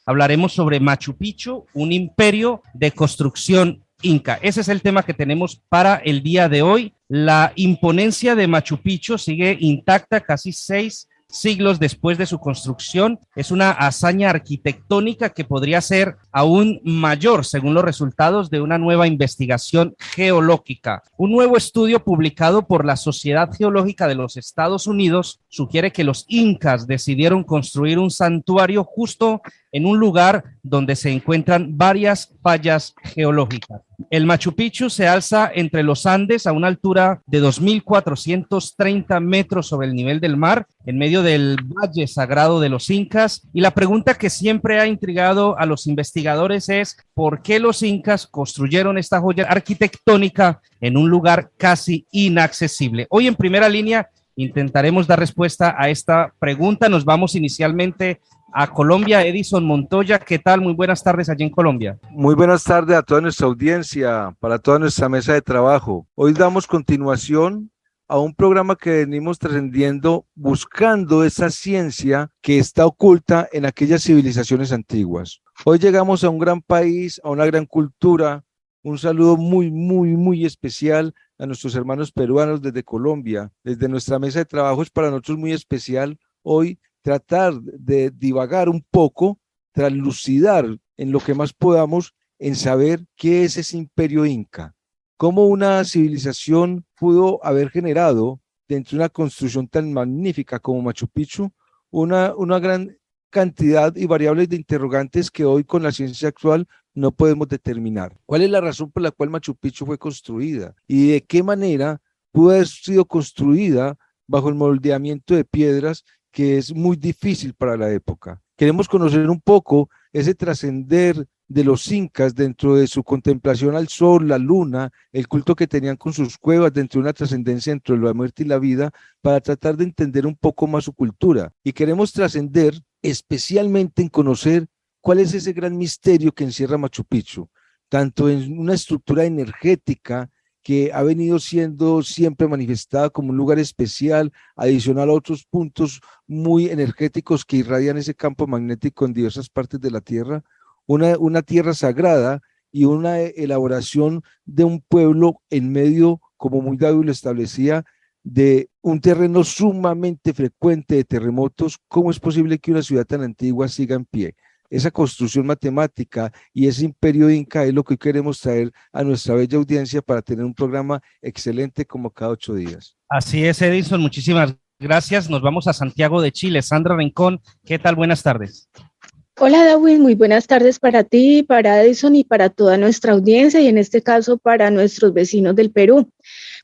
hablaremos sobre Machu Picchu, un imperio de construcción inca. Ese es el tema que tenemos para el día de hoy. La imponencia de Machu Picchu sigue intacta casi 6 siglos después de su construcción. Es una hazaña arquitectónica que podría ser aún mayor según los resultados de una nueva investigación geológica. Un nuevo estudio publicado por la Sociedad Geológica de los Estados Unidos sugiere que los incas decidieron construir un santuario justo en un lugar donde se encuentran varias fallas geológicas. El Machu Picchu se alza entre los Andes a una altura de 2.430 metros sobre el nivel del mar, en medio del Valle Sagrado de los Incas. Y la pregunta que siempre ha intrigado a los investigadores es ¿por qué los incas construyeron esta joya arquitectónica en un lugar casi inaccesible? Hoy en Primera Línea intentaremos dar respuesta a esta pregunta. Nos vamos inicialmente a Colombia. Edison Montoya, ¿qué tal? Muy buenas tardes allí en Colombia. Muy buenas tardes a toda nuestra audiencia, para toda nuestra mesa de trabajo. Hoy damos continuación a un programa que venimos trascendiendo buscando esa ciencia que está oculta en aquellas civilizaciones antiguas. Hoy llegamos a un gran país, a una gran cultura. Un saludo muy especial a nuestros hermanos peruanos desde Colombia. Desde nuestra mesa de trabajo es para nosotros muy especial hoy tratar de divagar un poco, traslucidar en lo que más podamos en saber qué es ese imperio inca, cómo una civilización pudo haber generado dentro de una construcción tan magnífica como Machu Picchu una gran cantidad y variables de interrogantes que hoy con la ciencia actual no podemos determinar. ¿Cuál es la razón por la cual Machu Picchu fue construida? ¿Y de qué manera pudo haber sido construida bajo el moldeamiento de piedras que es muy difícil para la época? Queremos conocer un poco ese trascender de los incas dentro de su contemplación al sol, la luna, el culto que tenían con sus cuevas dentro de una trascendencia entre la muerte y la vida, para tratar de entender un poco más su cultura. Y queremos trascender especialmente en conocer cuál es ese gran misterio que encierra Machu Picchu, tanto en una estructura energética que ha venido siendo siempre manifestada como un lugar especial, adicional a otros puntos muy energéticos que irradian ese campo magnético en diversas partes de la Tierra, una tierra sagrada y una elaboración de un pueblo en medio, como muy David lo establecía, de un terreno sumamente frecuente de terremotos. ¿Cómo es posible que una ciudad tan antigua siga en pie? Esa construcción matemática y ese imperio inca es lo que hoy queremos traer a nuestra bella audiencia para tener un programa excelente como cada 8 días. Así es, Edison, muchísimas gracias. Nos vamos a Santiago de Chile. Sandra Rincón, ¿qué tal? Buenas tardes. Hola, Darwin, muy buenas tardes para ti, para Edison y para toda nuestra audiencia, y en este caso para nuestros vecinos del Perú.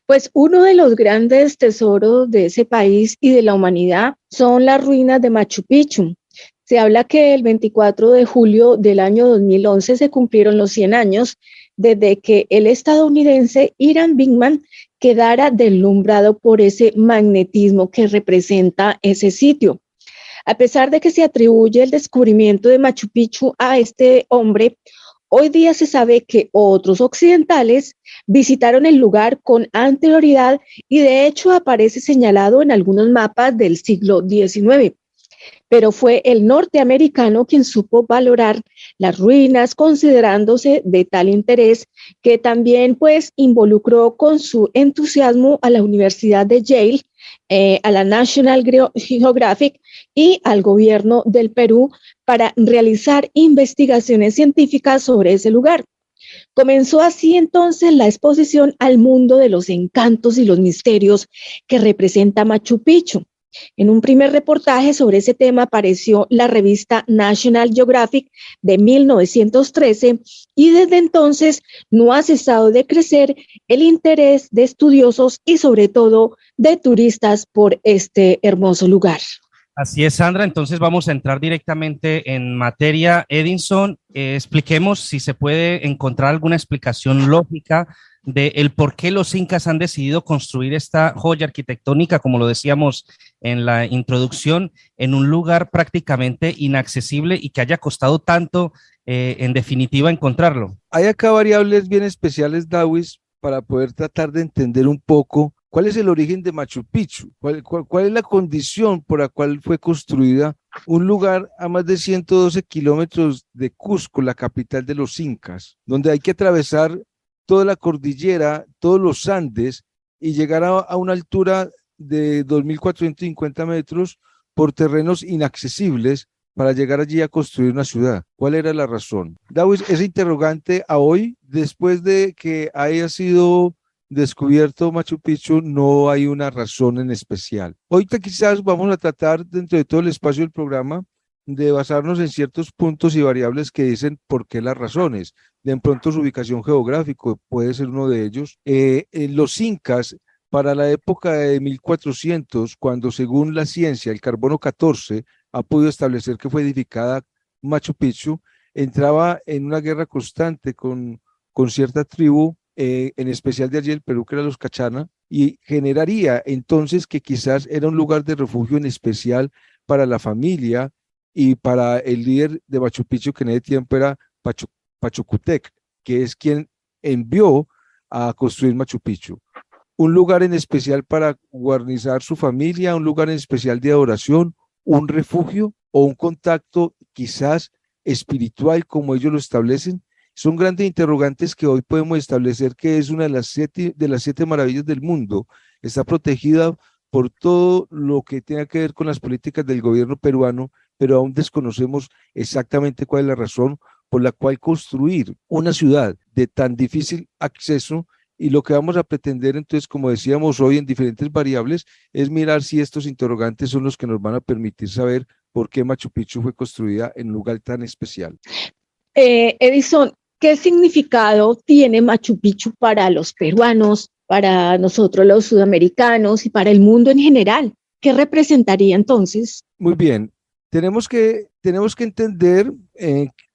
Pues uno de los grandes tesoros de ese país y de la humanidad son las ruinas de Machu Picchu. Se habla que el 24 de julio del año 2011 se cumplieron los 100 años desde que el estadounidense Hiram Bingham quedara deslumbrado por ese magnetismo que representa ese sitio. A pesar de que se atribuye el descubrimiento de Machu Picchu a este hombre, hoy día se sabe que otros occidentales visitaron el lugar con anterioridad y de hecho aparece señalado en algunos mapas del siglo XIX. Pero fue el norteamericano quien supo valorar las ruinas, considerándose de tal interés que también pues involucró con su entusiasmo a la Universidad de Yale, a la National Geographic y al gobierno del Perú para realizar investigaciones científicas sobre ese lugar. Comenzó así entonces la exposición al mundo de los encantos y los misterios que representa Machu Picchu. En un primer reportaje sobre ese tema apareció la revista National Geographic de 1913 y desde entonces no ha cesado de crecer el interés de estudiosos y sobre todo de turistas por este hermoso lugar. Así es, Sandra. Entonces vamos a entrar directamente en materia. Edison, expliquemos si se puede encontrar alguna explicación lógica de el por qué los incas han decidido construir esta joya arquitectónica, como lo decíamos en la introducción, en un lugar prácticamente inaccesible y que haya costado tanto, en definitiva, encontrarlo. Hay acá variables bien especiales, Dawis, para poder tratar de entender un poco ¿Cuál es el origen de Machu Picchu? ¿Cuál es la condición por la cual fue construida? Un lugar a más de 112 kilómetros de Cusco, la capital de los incas, donde hay que atravesar toda la cordillera, todos los Andes y llegar a una altura de 2.450 metros por terrenos inaccesibles para llegar allí a construir una ciudad. ¿Cuál era la razón? Dawis, ese interrogante a hoy, después de que haya sido descubierto Machu Picchu, no hay una razón en especial. Ahorita quizás vamos a tratar dentro de todo el espacio del programa de basarnos en ciertos puntos y variables que dicen por qué las razones. De pronto su ubicación geográfica puede ser uno de ellos. Los incas, para la época de 1400, cuando según la ciencia el carbono 14 ha podido establecer que fue edificada Machu Picchu, entraba en una guerra constante con cierta tribu, en especial de allí el Perú, que era los Cachana, y generaría entonces que quizás era un lugar de refugio en especial para la familia y para el líder de Machu Picchu, que en ese tiempo era Pachacutec, que es quien envió a construir Machu Picchu. Un lugar en especial para guarnizar su familia, un lugar en especial de adoración, un refugio o un contacto quizás espiritual como ellos lo establecen. Son grandes interrogantes que hoy podemos establecer que es una de las siete maravillas del mundo. Está protegida por todo lo que tenga que ver con las políticas del gobierno peruano, pero aún desconocemos exactamente cuál es la razón por la cual construir una ciudad de tan difícil acceso. Y lo que vamos a pretender entonces, como decíamos hoy en diferentes variables, es mirar si estos interrogantes son los que nos van a permitir saber por qué Machu Picchu fue construida en un lugar tan especial. Edison, ¿qué significado tiene Machu Picchu para los peruanos, para nosotros los sudamericanos y para el mundo en general? ¿Qué representaría entonces? Muy bien, tenemos que entender,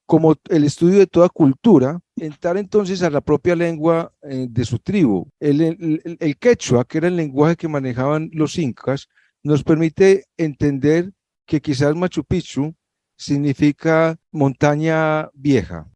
como el estudio de toda cultura, entrar entonces a la propia lengua de su tribu. El quechua, que era el lenguaje que manejaban los incas, nos permite entender que quizás Machu Picchu significa montaña vieja.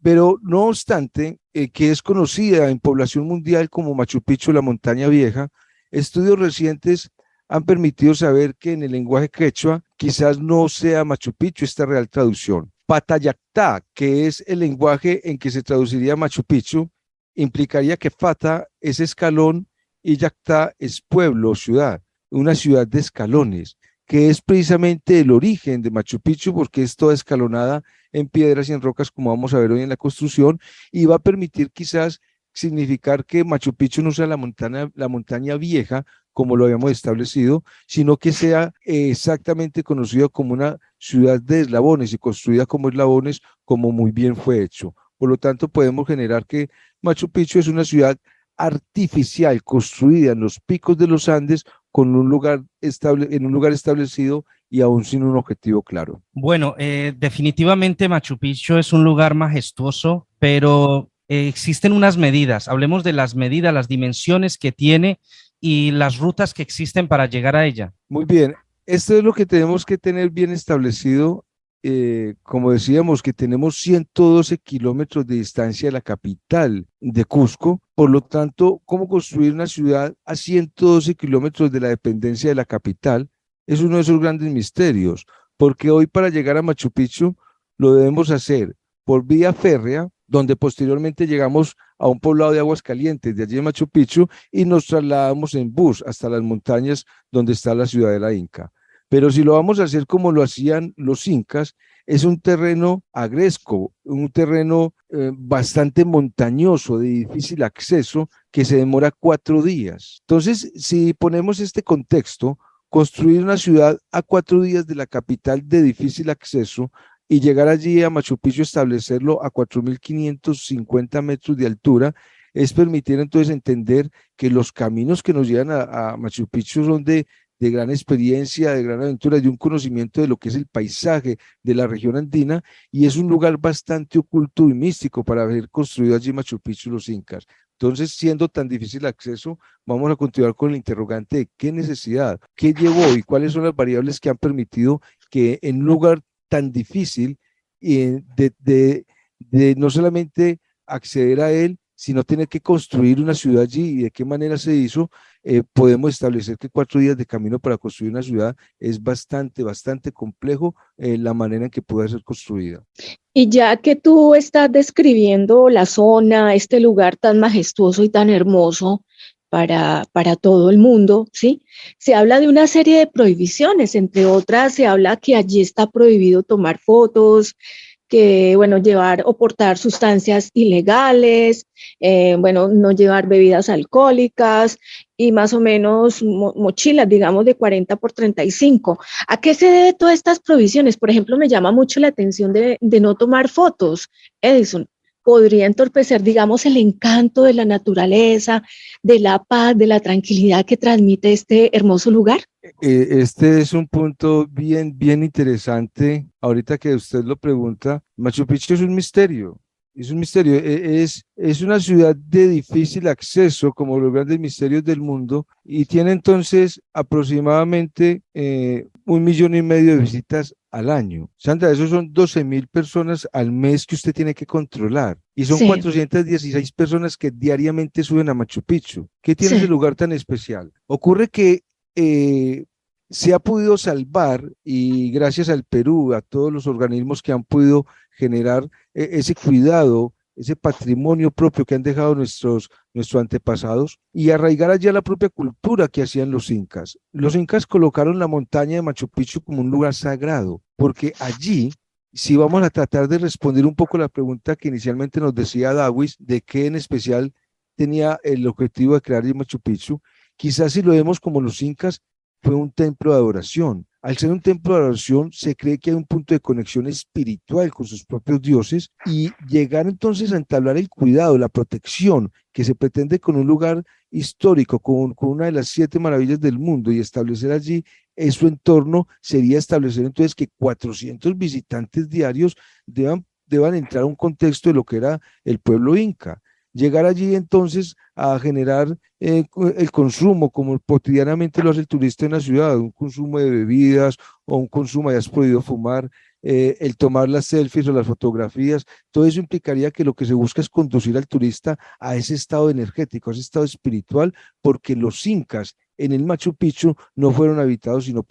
Pero no obstante, que es conocida en población mundial como Machu Picchu, la montaña vieja, estudios recientes han permitido saber que en el lenguaje quechua quizás no sea Machu Picchu esta real traducción. Patayactá, que es el lenguaje en que se traduciría Machu Picchu, implicaría que Fata es escalón y Yactá es pueblo o ciudad, una ciudad de escalones, que es precisamente el origen de Machu Picchu porque es toda escalonada en piedras y en rocas, como vamos a ver hoy en la construcción, y va a permitir quizás significar que Machu Picchu no sea la montaña vieja, como lo habíamos establecido, sino que sea exactamente conocido como una ciudad de eslabones y construida como eslabones, como muy bien fue hecho. Por lo tanto, podemos generar que Machu Picchu es una ciudad artificial construida en los picos de los Andes con un lugar en un lugar establecido y aún sin un objetivo claro. Bueno, definitivamente Machu Picchu es un lugar majestuoso, pero existen unas medidas. Hablemos de las medidas, las dimensiones que tiene y las rutas que existen para llegar a ella. Muy bien, esto es lo que tenemos que tener bien establecido. Como decíamos, que tenemos 112 kilómetros de distancia de la capital de Cusco, por lo tanto, ¿cómo construir una ciudad a 112 kilómetros de la dependencia de la capital? Es uno de esos grandes misterios, porque hoy para llegar a Machu Picchu lo debemos hacer por vía férrea, donde posteriormente llegamos a un poblado de Aguascalientes, de allí en Machu Picchu, y nos trasladamos en bus hasta las montañas donde está la ciudadela inca. Pero si lo vamos a hacer como lo hacían los incas, es un terreno agresco, un terreno bastante montañoso, de difícil acceso, que se demora 4 días. Entonces, si ponemos este contexto, construir una ciudad a 4 días de la capital de difícil acceso y llegar allí a Machu Picchu, establecerlo a 4.550 metros de altura, es permitir entonces entender que los caminos que nos llevan a Machu Picchu son de gran experiencia, de gran aventura, de un conocimiento de lo que es el paisaje de la región andina, y es un lugar bastante oculto y místico para haber construido allí Machu Picchu los incas. Entonces, siendo tan difícil el acceso, vamos a continuar con el interrogante de qué necesidad, qué llevó y cuáles son las variables que han permitido que en un lugar tan difícil de no solamente acceder a él, sino tener que construir una ciudad allí, y de qué manera se hizo, podemos establecer que 4 días de camino para construir una ciudad es bastante complejo la manera en que puede ser construida. Y ya que tú estás describiendo la zona, este lugar tan majestuoso y tan hermoso para todo el mundo, ¿sí? Se habla de una serie de prohibiciones, entre otras se habla que allí está prohibido tomar fotos, que, bueno, llevar o portar sustancias ilegales, bueno, no llevar bebidas alcohólicas y más o menos mochilas, digamos, de 40 por 35. ¿A qué se debe todas estas provisiones? Por ejemplo, me llama mucho la atención de no tomar fotos, Edison. Podría entorpecer, digamos, el encanto de la naturaleza, de la paz, de la tranquilidad que transmite este hermoso lugar. Este es un punto bien interesante. Ahorita que usted lo pregunta, Machu Picchu es un misterio. Es un misterio, es una ciudad de difícil acceso, como los grandes misterios del mundo, y tiene entonces aproximadamente 1,5 millones de visitas al año. Sandra, esos son 12,000 personas al mes que usted tiene que controlar, y son Sí, 416 personas que diariamente suben a Machu Picchu. ¿Qué tiene ese sí. lugar tan especial? Ocurre que se ha podido salvar y gracias al Perú, a todos los organismos que han podido generar ese cuidado, ese patrimonio propio que han dejado nuestros antepasados y arraigar allá la propia cultura que hacían los incas. Los incas colocaron la montaña de Machu Picchu como un lugar sagrado, porque allí, si vamos a tratar de responder un poco la pregunta que inicialmente nos decía Dawis, de qué en especial tenía el objetivo de crear el Machu Picchu, quizás si lo vemos como los incas, fue un templo de adoración. Al ser un templo de adoración, se cree que hay un punto de conexión espiritual con sus propios dioses y llegar entonces a entablar el cuidado, la protección que se pretende con un lugar histórico, con una de las 7 maravillas del mundo y establecer allí su entorno, sería establecer entonces que 400 visitantes diarios deban entrar a un contexto de lo que era el pueblo inca. Llegar allí entonces a generar el consumo, como cotidianamente lo hace el turista en la ciudad, un consumo de bebidas o un consumo, hayas podido fumar, el tomar las selfies o las fotografías, todo eso implicaría que lo que se busca es conducir al turista a ese estado energético, a ese estado espiritual, porque los incas en el Machu Picchu no fueron habitados sino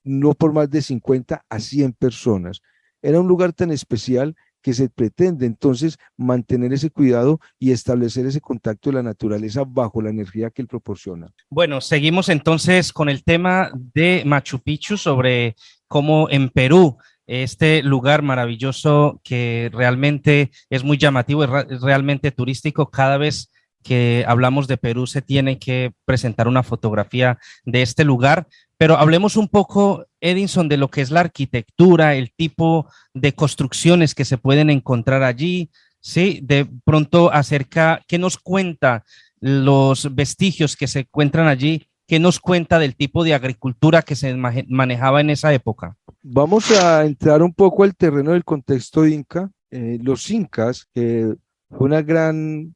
no por más de 50 a 100 personas. Era un lugar tan especial que se pretende entonces mantener ese cuidado y establecer ese contacto de la naturaleza bajo la energía que él proporciona. Bueno, seguimos entonces con el tema de Machu Picchu sobre cómo en Perú, este lugar maravilloso que realmente es muy llamativo, es realmente turístico. Cada vez que hablamos de Perú se tiene que presentar una fotografía de este lugar, pero hablemos un poco, Edinson, de lo que es la arquitectura, el tipo de construcciones que se pueden encontrar allí, ¿sí? De pronto acerca, ¿qué nos cuenta los vestigios que se encuentran allí? ¿Qué nos cuenta del tipo de agricultura que se manejaba en esa época? Vamos a entrar un poco al terreno del contexto inca. Los incas, que fue una gran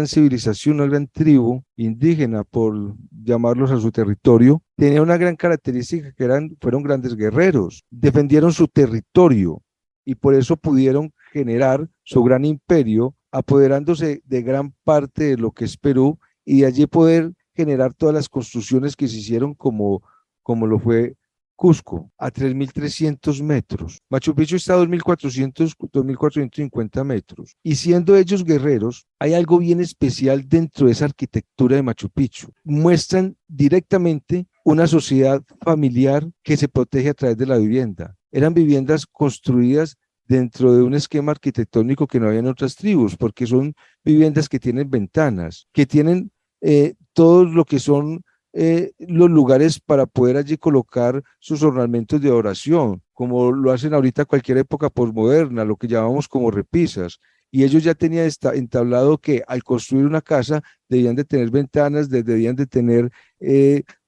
civilización, una gran tribu indígena, por llamarlos a su territorio, tenía una gran característica que fueron grandes guerreros, defendieron su territorio y por eso pudieron generar su gran imperio, apoderándose de gran parte de lo que es Perú y de allí poder generar todas las construcciones que se hicieron como lo fue Cusco, a 3.300 metros. Machu Picchu está a 2.450 metros. Y siendo ellos guerreros, hay algo bien especial dentro de esa arquitectura de Machu Picchu. Muestran directamente una sociedad familiar que se protege a través de la vivienda. Eran viviendas construidas dentro de un esquema arquitectónico que no había en otras tribus, porque son viviendas que tienen ventanas, que tienen todo lo que son los lugares para poder allí colocar sus ornamentos de oración, como lo hacen ahorita cualquier época posmoderna, lo que llamamos como repisas. Y ellos ya tenían entablado que al construir una casa debían de tener ventanas, debían de tener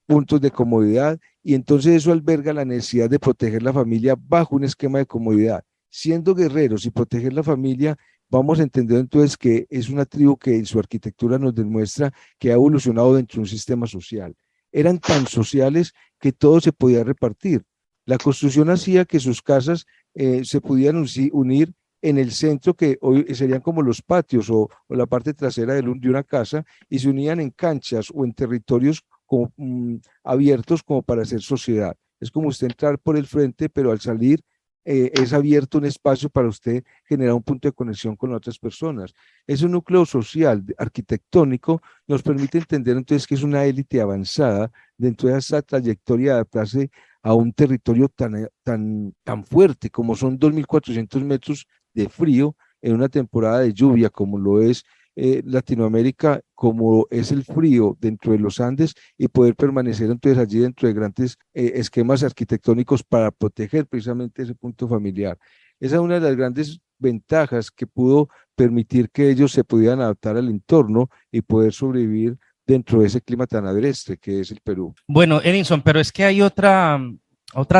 puntos de comodidad, y entonces eso alberga la necesidad de proteger la familia bajo un esquema de comodidad. Siendo guerreros y proteger la familia, vamos a entender entonces que es una tribu que en su arquitectura nos demuestra que ha evolucionado dentro de un sistema social. Eran tan sociales que todo se podía repartir. La construcción hacía que sus casas se pudieran unir en el centro, que hoy serían como los patios o la parte trasera de una casa, y se unían en canchas o en territorios como, abiertos como para hacer sociedad. Es como usted entrar por el frente, pero al salir es abierto un espacio para usted generar un punto de conexión con otras personas. Ese núcleo social, arquitectónico, nos permite entender entonces que es una élite avanzada dentro de esa trayectoria de adaptarse a un territorio tan fuerte como son 2.400 metros de frío en una temporada de lluvia como lo es Latinoamérica, como es el frío dentro de los Andes, y poder permanecer entonces allí dentro de grandes esquemas arquitectónicos para proteger precisamente ese punto familiar. Esa es una de las grandes ventajas que pudo permitir que ellos se pudieran adaptar al entorno y poder sobrevivir dentro de ese clima tan agreste que es el Perú. Bueno, Edinson, pero es que hay otra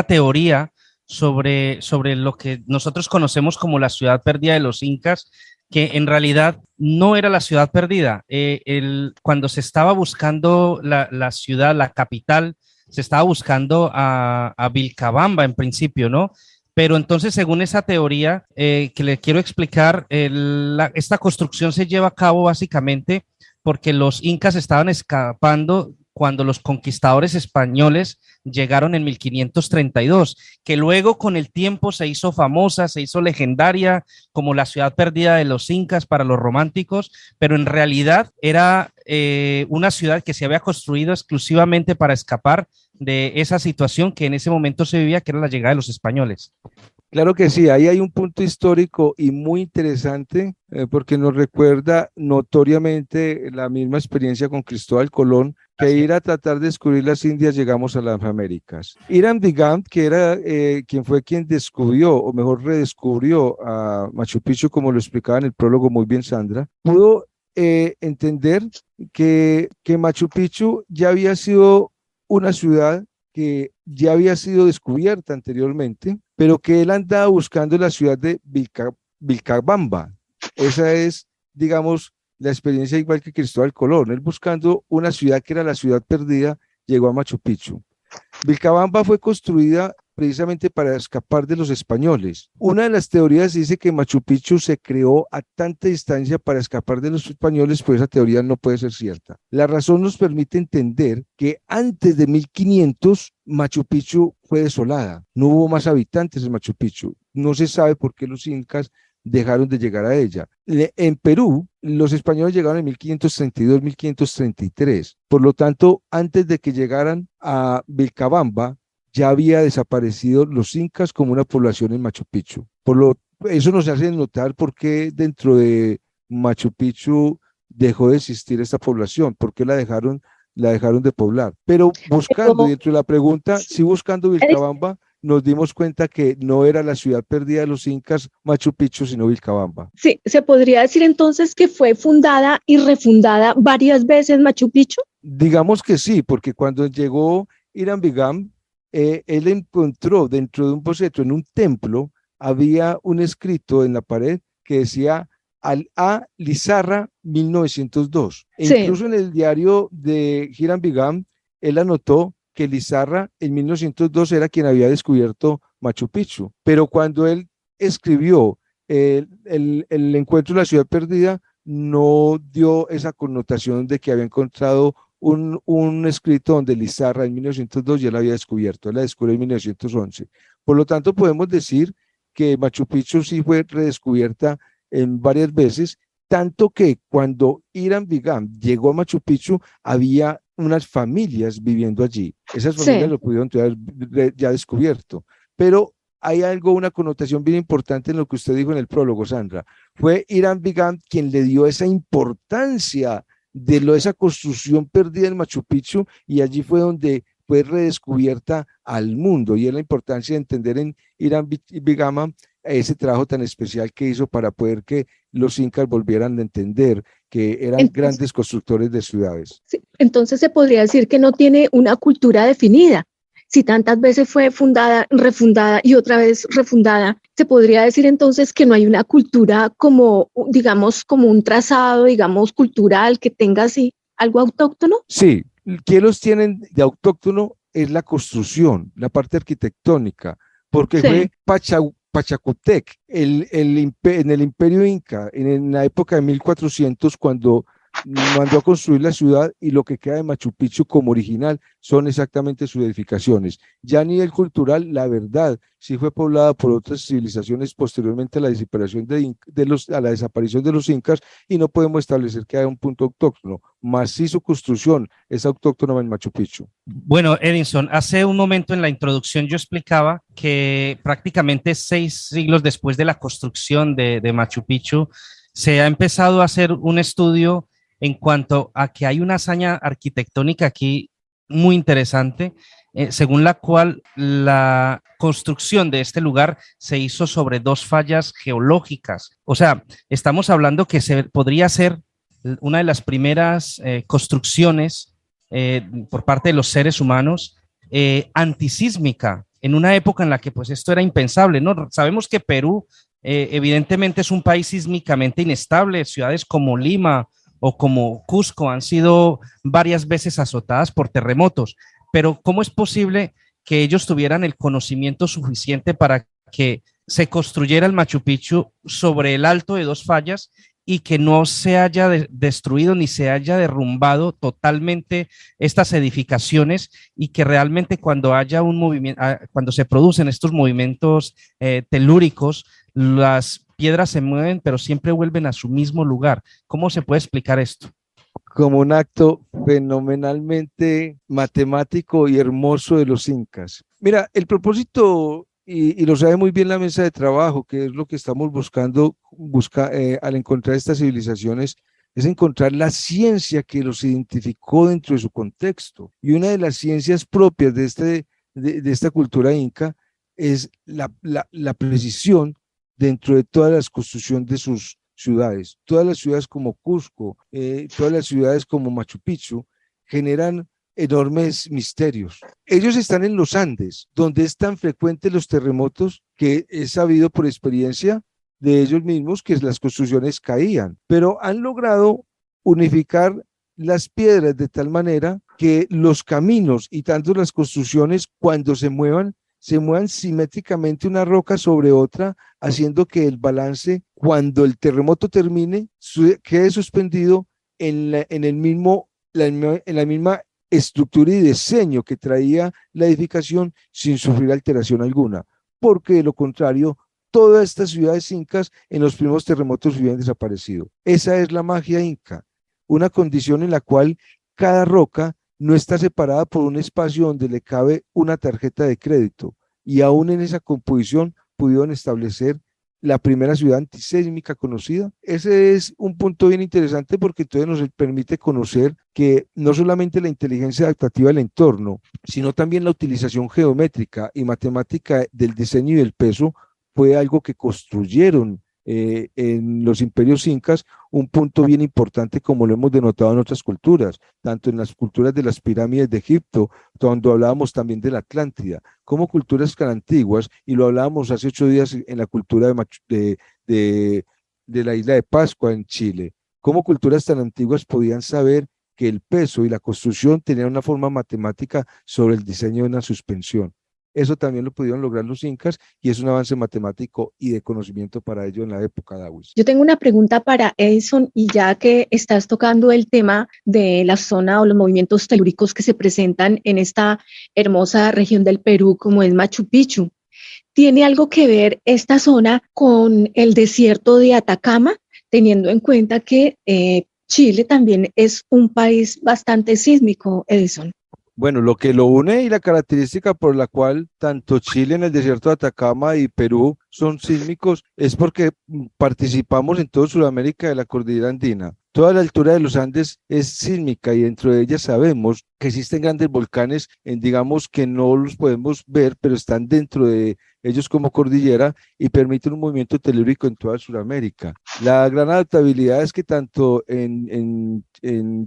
teoría sobre lo que nosotros conocemos como la ciudad perdida de los incas, que en realidad no era la ciudad perdida. Cuando se estaba buscando la ciudad, la capital, se estaba buscando a Vilcabamba en principio, ¿no? Pero entonces, según esa teoría que le quiero explicar, esta construcción se lleva a cabo básicamente porque los incas estaban escapando cuando los conquistadores españoles llegaron en 1532, que luego con el tiempo se hizo famosa, se hizo legendaria como la ciudad perdida de los incas para los románticos, pero en realidad era una ciudad que se había construido exclusivamente para escapar de esa situación que en ese momento se vivía, que era la llegada de los españoles. Claro que sí, ahí hay un punto histórico y muy interesante porque nos recuerda notoriamente la misma experiencia con Cristóbal Colón, que ir a tratar de descubrir las Indias llegamos a las Américas. Hiram Bingham, que era quien descubrió, o mejor redescubrió a Machu Picchu, como lo explicaba en el prólogo muy bien Sandra, pudo entender que Machu Picchu ya había sido una ciudad que ya había sido descubierta anteriormente, pero que él andaba buscando la ciudad de Vilcabamba. Esa es, digamos, la experiencia igual que Cristóbal Colón. Él buscando una ciudad que era la ciudad perdida, llegó a Machu Picchu. Vilcabamba fue construida precisamente para escapar de los españoles. Una de las teorías dice que Machu Picchu se creó a tanta distancia para escapar de los españoles, pues esa teoría no puede ser cierta. La razón nos permite entender que antes de 1500 Machu Picchu fue desolada, no hubo más habitantes en Machu Picchu. No se sabe por qué los incas dejaron de llegar a ella. En Perú, los españoles llegaron en 1532, 1533. Por lo tanto, antes de que llegaran a Vilcabamba, ya había desaparecido los incas como una población en Machu Picchu. Eso nos hace notar por qué dentro de Machu Picchu dejó de existir esta población, por qué la dejaron de poblar. Pero buscando, dentro de la pregunta, sí buscando Vilcabamba, nos dimos cuenta que no era la ciudad perdida de los incas Machu Picchu, sino Vilcabamba. Sí, ¿se podría decir entonces que fue fundada y refundada varias veces Machu Picchu? Digamos que sí, porque cuando llegó Hiram Bingham, él encontró dentro de un boceto, en un templo, había un escrito en la pared que decía A. Lizarra 1902. Sí. Incluso en el diario de Hiram Bingham, él anotó que Lizarra en 1902 era quien había descubierto Machu Picchu. Pero cuando él escribió el encuentro de la ciudad perdida, no dio esa connotación de que había encontrado un escrito donde Lizarra en 1902 ya la había descubierto, él la descubrió en 1911. Por lo tanto, podemos decir que Machu Picchu sí fue redescubierta en varias veces, tanto que cuando Hiram Bingham llegó a Machu Picchu, había unas familias viviendo allí. Esas familias lo pudieron ya descubierto. Pero hay una connotación bien importante en lo que usted dijo en el prólogo, Sandra. Fue Hiram Bingham quien le dio esa importancia de esa construcción perdida en Machu Picchu, y allí fue donde fue redescubierta al mundo, y es la importancia de entender en Hiram Bingham ese trabajo tan especial que hizo para poder que los incas volvieran a entender que eran grandes constructores de ciudades. Sí, entonces se podría decir que no tiene una cultura definida. Si tantas veces fue fundada, refundada y otra vez refundada, ¿se podría decir entonces que no hay una cultura como, digamos, como un trazado, digamos, cultural que tenga así algo autóctono? Sí, ¿qué los tienen de autóctono? Es la construcción, la parte arquitectónica, porque fue Pachacútec, en el Imperio Inca, en la época de 1400, cuando mandó a construir la ciudad, y lo que queda de Machu Picchu como original son exactamente sus edificaciones. Ya a nivel cultural, la verdad, sí fue poblada por otras civilizaciones posteriormente a la desaparición a la desaparición de los incas, y no podemos establecer que haya un punto autóctono, más sí su construcción es autóctona en Machu Picchu. Bueno, Edinson, hace un momento en la introducción yo explicaba que prácticamente 6 siglos después de la construcción de Machu Picchu, se ha empezado a hacer un estudio en cuanto a que hay una hazaña arquitectónica aquí muy interesante, según la cual la construcción de este lugar se hizo sobre 2 fallas geológicas. O sea, estamos hablando que se podría ser una de las primeras construcciones por parte de los seres humanos antisísmica, en una época en la que pues esto era impensable, ¿no? Sabemos que Perú evidentemente es un país sísmicamente inestable, ciudades como Lima o como Cusco han sido varias veces azotadas por terremotos, pero ¿cómo es posible que ellos tuvieran el conocimiento suficiente para que se construyera el Machu Picchu sobre el alto de 2 fallas y que no se haya destruido ni se haya derrumbado totalmente estas edificaciones, y que realmente cuando haya un movimiento, cuando se producen estos movimientos telúricos, las piedras se mueven, pero siempre vuelven a su mismo lugar? ¿Cómo se puede explicar esto? Como un acto fenomenalmente matemático y hermoso de los incas. Mira, el propósito, y lo sabe muy bien la mesa de trabajo, que es lo que estamos buscando al encontrar estas civilizaciones, es encontrar la ciencia que los identificó dentro de su contexto. Y una de las ciencias propias de esta cultura inca es la precisión dentro de toda la construcción de sus ciudades. Todas las ciudades como Cusco, todas las ciudades como Machu Picchu generan enormes misterios. Ellos están en los Andes, donde es tan frecuentes los terremotos que es sabido por experiencia de ellos mismos que las construcciones caían, pero han logrado unificar las piedras de tal manera que los caminos y tanto las construcciones, cuando se muevan simétricamente una roca sobre otra, haciendo que el balance, cuando el terremoto termine, quede suspendido en la misma estructura y diseño que traía la edificación, sin sufrir alteración alguna, porque de lo contrario, todas estas ciudades incas en los primeros terremotos hubieran desaparecido. Esa es la magia inca, una condición en la cual cada roca no está separada por un espacio donde le cabe una tarjeta de crédito, y aún en esa composición pudieron establecer la primera ciudad antisísmica conocida. Ese es un punto bien interesante, porque entonces nos permite conocer que no solamente la inteligencia adaptativa del entorno, sino también la utilización geométrica y matemática del diseño y del peso fue algo que construyeron en los imperios incas, un punto bien importante, como lo hemos denotado en otras culturas, tanto en las culturas de las pirámides de Egipto, cuando hablábamos también de la Atlántida, como culturas tan antiguas, y lo hablábamos hace 8 días en la cultura de la isla de Pascua en Chile, cómo culturas tan antiguas podían saber que el peso y la construcción tenían una forma matemática sobre el diseño de una suspensión. Eso también lo pudieron lograr los incas, y es un avance matemático y de conocimiento para ello en la época, Dawis. Yo tengo una pregunta para Edison, y ya que estás tocando el tema de la zona o los movimientos telúricos que se presentan en esta hermosa región del Perú como es Machu Picchu, ¿tiene algo que ver esta zona con el desierto de Atacama, teniendo en cuenta que Chile también es un país bastante sísmico, Edison? Bueno, lo que lo une y la característica por la cual tanto Chile en el desierto de Atacama y Perú son sísmicos es porque participamos en toda Sudamérica de la cordillera andina. Toda la altura de los Andes es sísmica, y dentro de ellas sabemos que existen grandes volcanes, digamos que no los podemos ver, pero están dentro de ellos como cordillera y permiten un movimiento telúrico en toda Sudamérica. La gran adaptabilidad es que tanto en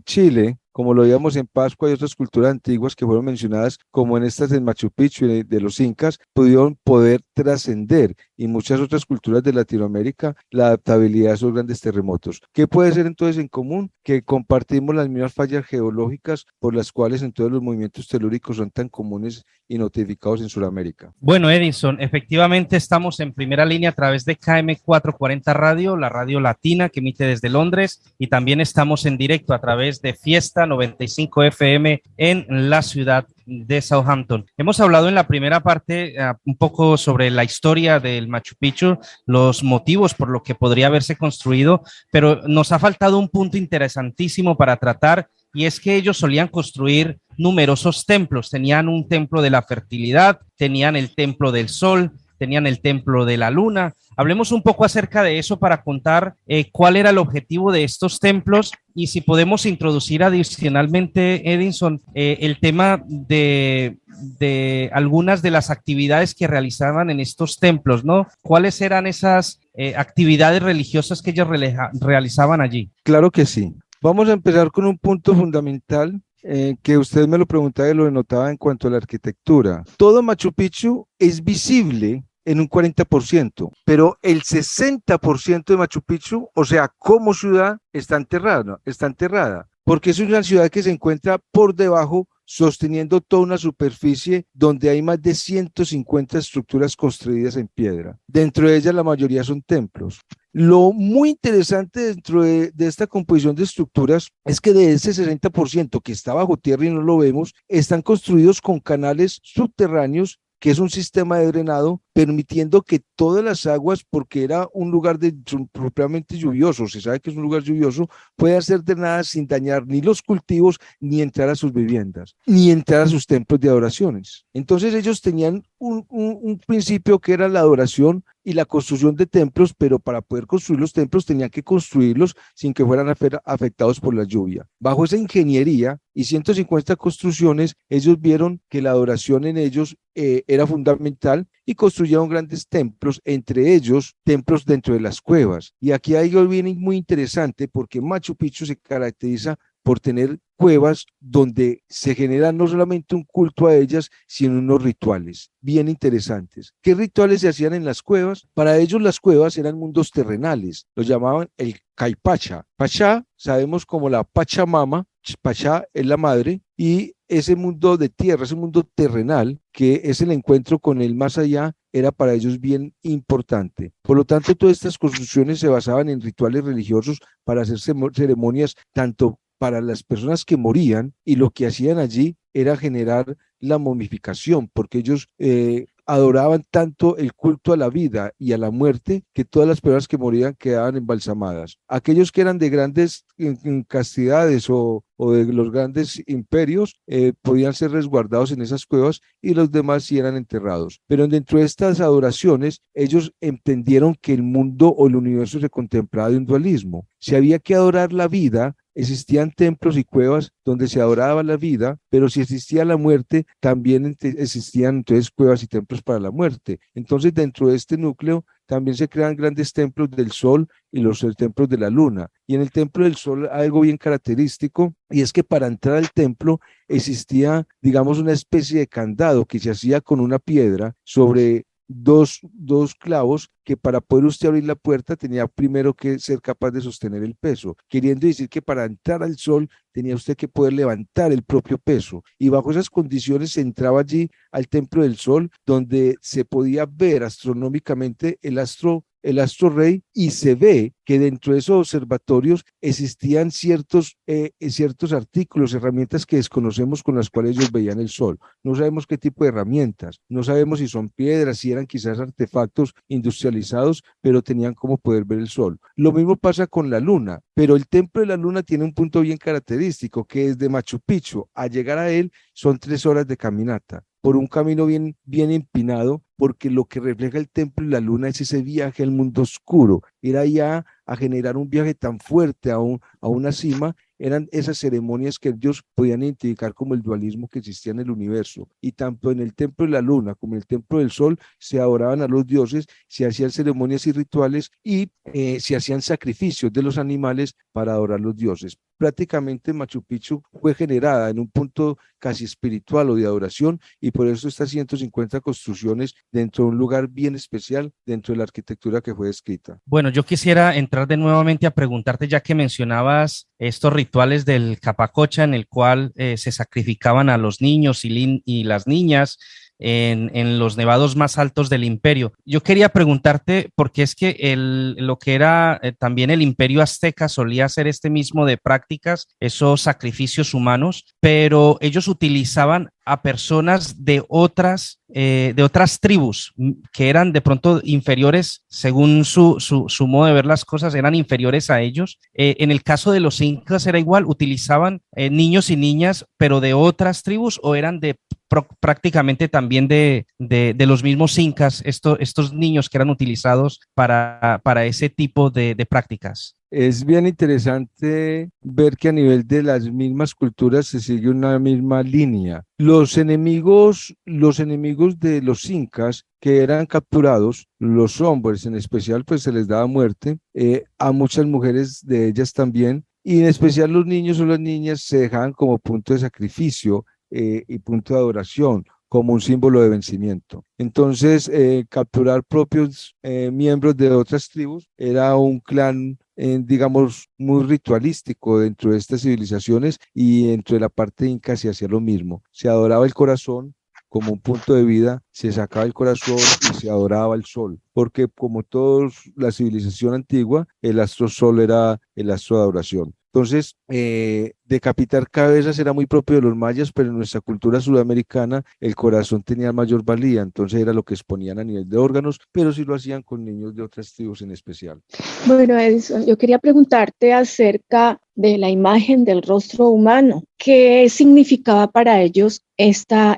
Chile, como lo veíamos en Pascua y otras culturas antiguas que fueron mencionadas, como en estas del Machu Picchu y de los incas, pudieron poder trascender, y muchas otras culturas de Latinoamérica, la adaptabilidad a esos grandes terremotos. ¿Qué puede ser entonces en común? Que compartimos las mismas fallas geológicas por las cuales entonces los movimientos telúricos son tan comunes y notificados en Sudamérica. Bueno, Edison, efectivamente estamos en primera línea a través de KM440 Radio, la radio latina que emite desde Londres, y también estamos en directo a través de Fiesta 95 FM en la ciudad de Southampton. Hemos hablado en la primera parte un poco sobre la historia del Machu Picchu, los motivos por los que podría haberse construido, pero nos ha faltado un punto interesantísimo para tratar, y es que ellos solían construir numerosos templos. Tenían un templo de la fertilidad, tenían el templo del sol, tenían el templo de la luna. Hablemos un poco acerca de eso para contar cuál era el objetivo de estos templos, y si podemos introducir adicionalmente, Edison, el tema de algunas de las actividades que realizaban en estos templos, ¿no? ¿Cuáles eran esas actividades religiosas que ellos realizaban allí? Claro que sí. Vamos a empezar con un punto fundamental que usted me lo preguntaba y lo denotaba en cuanto a la arquitectura. Todo Machu Picchu es visible en un 40%, pero el 60% de Machu Picchu, o sea, como ciudad, está enterrada, porque es una ciudad que se encuentra por debajo, sosteniendo toda una superficie donde hay más de 150 estructuras construidas en piedra. Dentro de ellas, la mayoría son templos. Lo muy interesante dentro de esta composición de estructuras es que de ese 60% que está bajo tierra y no lo vemos, están construidos con canales subterráneos, que es un sistema de drenado, permitiendo que todas las aguas, porque era un lugar propiamente lluvioso, se sabe que es un lugar lluvioso, puedan ser drenadas sin dañar ni los cultivos, ni entrar a sus viviendas, ni entrar a sus templos de adoraciones. Entonces ellos tenían un principio que era la adoración y la construcción de templos, pero para poder construir los templos tenían que construirlos sin que fueran afectados por la lluvia. Bajo esa ingeniería y 150 construcciones, ellos vieron que la adoración en ellos era fundamental y construyeron grandes templos, entre ellos templos dentro de las cuevas. Y aquí hay algo bien muy interesante, porque Machu Picchu se caracteriza por tener cuevas donde se genera no solamente un culto a ellas, sino unos rituales bien interesantes. ¿Qué rituales se hacían en las cuevas? Para ellos las cuevas eran mundos terrenales, los llamaban el Caipacha. Pachá, sabemos como la Pachamama, Pachá es la madre, y ese mundo de tierra, ese mundo terrenal, que es el encuentro con el más allá, era para ellos bien importante. Por lo tanto, todas estas construcciones se basaban en rituales religiosos para hacer ceremonias tanto para las personas que morían, y lo que hacían allí era generar la momificación, porque ellos adoraban tanto el culto a la vida y a la muerte, que todas las personas que morían quedaban embalsamadas. Aquellos que eran de grandes castidades o de los grandes imperios podían ser resguardados en esas cuevas, y los demás sí eran enterrados. Pero dentro de estas adoraciones, ellos entendieron que el mundo o el universo se contemplaba de un dualismo. Si había que adorar la vida, existían templos y cuevas donde se adoraba la vida, pero si existía la muerte, también existían entonces cuevas y templos para la muerte. Entonces, dentro de este núcleo también se crean grandes templos del sol y los templos de la luna. Y en el templo del sol hay algo bien característico, y es que para entrar al templo existía, digamos, una especie de candado que se hacía con una piedra sobre dos clavos, que para poder usted abrir la puerta tenía primero que ser capaz de sostener el peso, queriendo decir que para entrar al sol tenía usted que poder levantar el propio peso, y bajo esas condiciones se entraba allí al templo del sol, donde se podía ver astronómicamente el astro rey, y se ve que dentro de esos observatorios existían ciertos artículos, herramientas que desconocemos, con las cuales ellos veían el sol. No sabemos qué tipo de herramientas, no sabemos si son piedras, si eran quizás artefactos industrializados, pero tenían cómo poder ver el sol. Lo mismo pasa con la luna, pero el templo de la luna tiene un punto bien característico, que desde Machu Picchu a llegar a él son 3 horas de caminata, por un camino bien empinado, porque lo que refleja el templo y la luna es ese viaje al mundo oscuro. Ir allá a generar un viaje tan fuerte a una cima, eran esas ceremonias que ellos podían identificar como el dualismo que existía en el universo. Y tanto en el templo de la luna como en el templo del sol se adoraban a los dioses, se hacían ceremonias y rituales, y se hacían sacrificios de los animales para adorar a los dioses. prácticamente Machu Picchu fue generada en un punto casi espiritual o de adoración, y por eso estas 150 construcciones dentro de un lugar bien especial dentro de la arquitectura que fue descrita. Bueno, yo quisiera entrar de nuevamente a preguntarte, ya que mencionabas estos rituales del Capacocha, en el cual se sacrificaban a los niños y las niñas en los nevados más altos del imperio. Yo quería preguntarte, porque es que lo que era también el imperio azteca solía hacer este mismo de prácticas, esos sacrificios humanos, pero ellos utilizaban a personas de otras tribus que eran de pronto inferiores, según su modo de ver las cosas, eran inferiores a ellos. En el caso de los incas era igual, utilizaban niños y niñas, pero de otras tribus, o eran de prácticamente también de los mismos incas, estos niños que eran utilizados para ese tipo de prácticas. Es bien interesante ver que a nivel de las mismas culturas se sigue una misma línea. Los enemigos de los incas que eran capturados, los hombres en especial, pues se les daba muerte, a muchas mujeres de ellas también, y en especial los niños o las niñas se dejaban como punto de sacrificio y punto de adoración, como un símbolo de vencimiento. Entonces, capturar propios miembros de otras tribus era un clan, digamos, muy ritualístico dentro de estas civilizaciones, y dentro de la parte inca se hacía lo mismo. Se adoraba el corazón como un punto de vida, se sacaba el corazón y se adoraba el sol, porque como toda la civilización antigua, el astro sol era el astro de adoración. Entonces, decapitar cabezas era muy propio de los mayas, pero en nuestra cultura sudamericana el corazón tenía mayor valía, entonces era lo que exponían a nivel de órganos, pero sí lo hacían con niños de otras tribus en especial. Bueno, Edison, yo quería preguntarte acerca de la imagen del rostro humano. ¿Qué significaba para ellos esta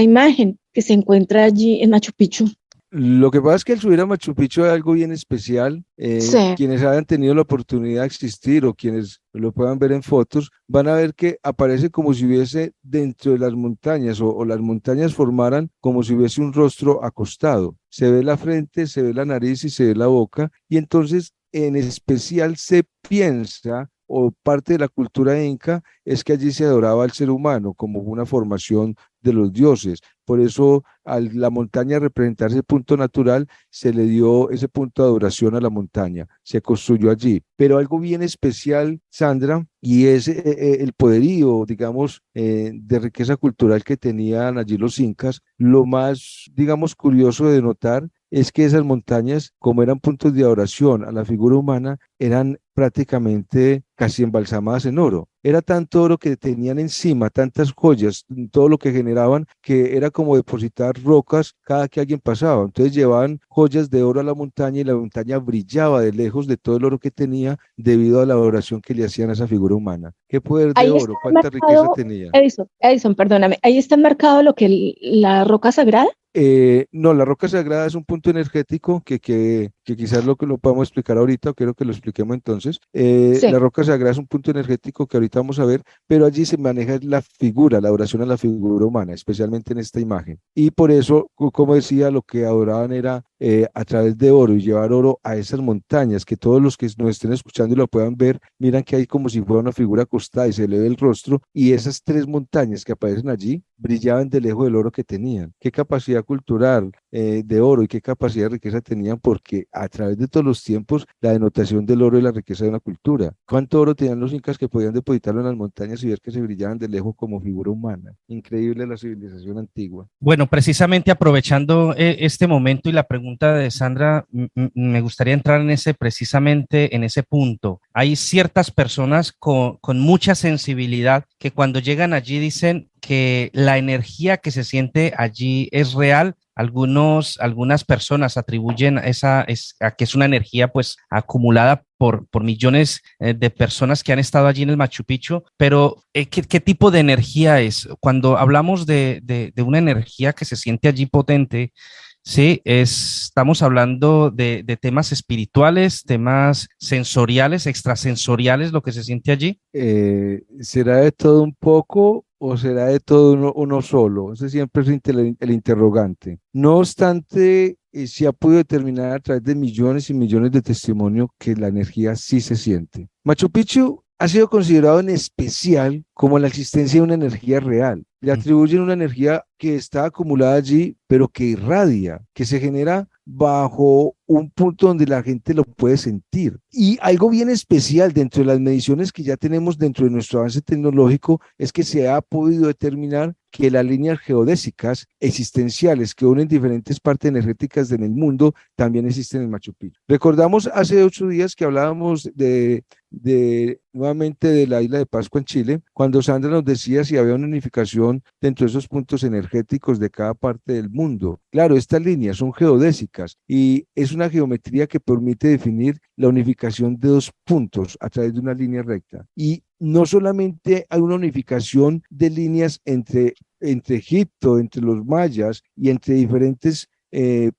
imagen que se encuentra allí en Machu Picchu? Lo que pasa es que al subir a Machu Picchu hay algo bien especial. Sí. Quienes hayan tenido la oportunidad de existir o quienes lo puedan ver en fotos, van a ver que aparece como si hubiese dentro de las montañas, o las montañas formaran como si hubiese un rostro acostado. Se ve la frente, se ve la nariz y se ve la boca, y entonces en especial se piensa, o parte de la cultura inca, es que allí se adoraba al ser humano como una formación de los dioses. Por eso, al la montaña representar ese punto natural, se le dio ese punto de adoración a la montaña, se construyó allí. Pero algo bien especial, Sandra, y es el poderío, digamos, de riqueza cultural que tenían allí los incas. Lo más, digamos, curioso de notar es que esas montañas, como eran puntos de adoración a la figura humana, eran prácticamente casi embalsamadas en oro. Era tanto oro que tenían encima, tantas joyas, todo lo que generaban, que era como depositar rocas cada que alguien pasaba. Entonces llevaban joyas de oro a la montaña, y la montaña brillaba de lejos de todo el oro que tenía, debido a la adoración que le hacían a esa figura humana. ¿Qué poder de Ahí oro? está ¿Cuánta riqueza marcado, tenía? Edison, perdóname, ahí está marcado lo que la roca sagrada. No, la roca sagrada es un punto energético que quizás lo que lo podamos explicar ahorita, o quiero que lo expliquemos entonces. La Sí. roca sagrada es un punto energético que ahorita vamos a ver, pero allí se maneja la figura, la adoración a la figura humana, especialmente en esta imagen. Y por eso, como decía, lo que adoraban era a través de oro, y llevar oro a esas montañas, que todos los que nos estén escuchando y lo puedan ver, miran que hay como si fuera una figura acostada y se le ve el rostro, y esas tres montañas que aparecen allí brillaban de lejos del oro que tenían. Qué capacidad cultural de oro, y qué capacidad de riqueza tenían, porque a través de todos los tiempos la denotación del oro y la riqueza de una cultura. ¿Cuánto oro tenían los incas que podían depositarlo en las montañas y ver que se brillaban de lejos como figura humana? Increíble la civilización antigua. Bueno, precisamente aprovechando este momento y la pregunta de Sandra, me gustaría entrar precisamente en ese punto. Hay ciertas personas con mucha sensibilidad que cuando llegan allí dicen que la energía que se siente allí es real. Algunas personas atribuyen a que es una energía pues acumulada por millones de personas que han estado allí en el Machu Picchu, pero ¿qué tipo de energía es? Cuando hablamos de una energía que se siente allí potente, sí, estamos hablando de temas espirituales, temas sensoriales, extrasensoriales, lo que se siente allí. ¿Será de todo un poco o será de todo uno solo? Ese siempre es el interrogante. No obstante, se ha podido determinar a través de millones y millones de testimonios que la energía sí se siente. Machu Picchu, ha sido considerado en especial como la existencia de una energía real. Le atribuyen una energía que está acumulada allí, pero que irradia, que se genera bajo un punto donde la gente lo puede sentir. Y algo bien especial dentro de las mediciones que ya tenemos dentro de nuestro avance tecnológico es que se ha podido determinar que las líneas geodésicas existenciales que unen diferentes partes energéticas del mundo también existen en Machu Picchu. Recordamos hace 8 días que hablábamos nuevamente de la isla de Pascua en Chile, cuando Sandra nos decía si había una unificación dentro de esos puntos energéticos de cada parte del mundo. Claro, estas líneas son geodésicas y es una geometría que permite definir la unificación de dos puntos a través de una línea recta. Y no solamente hay una unificación de líneas entre Egipto, entre los mayas y entre diferentes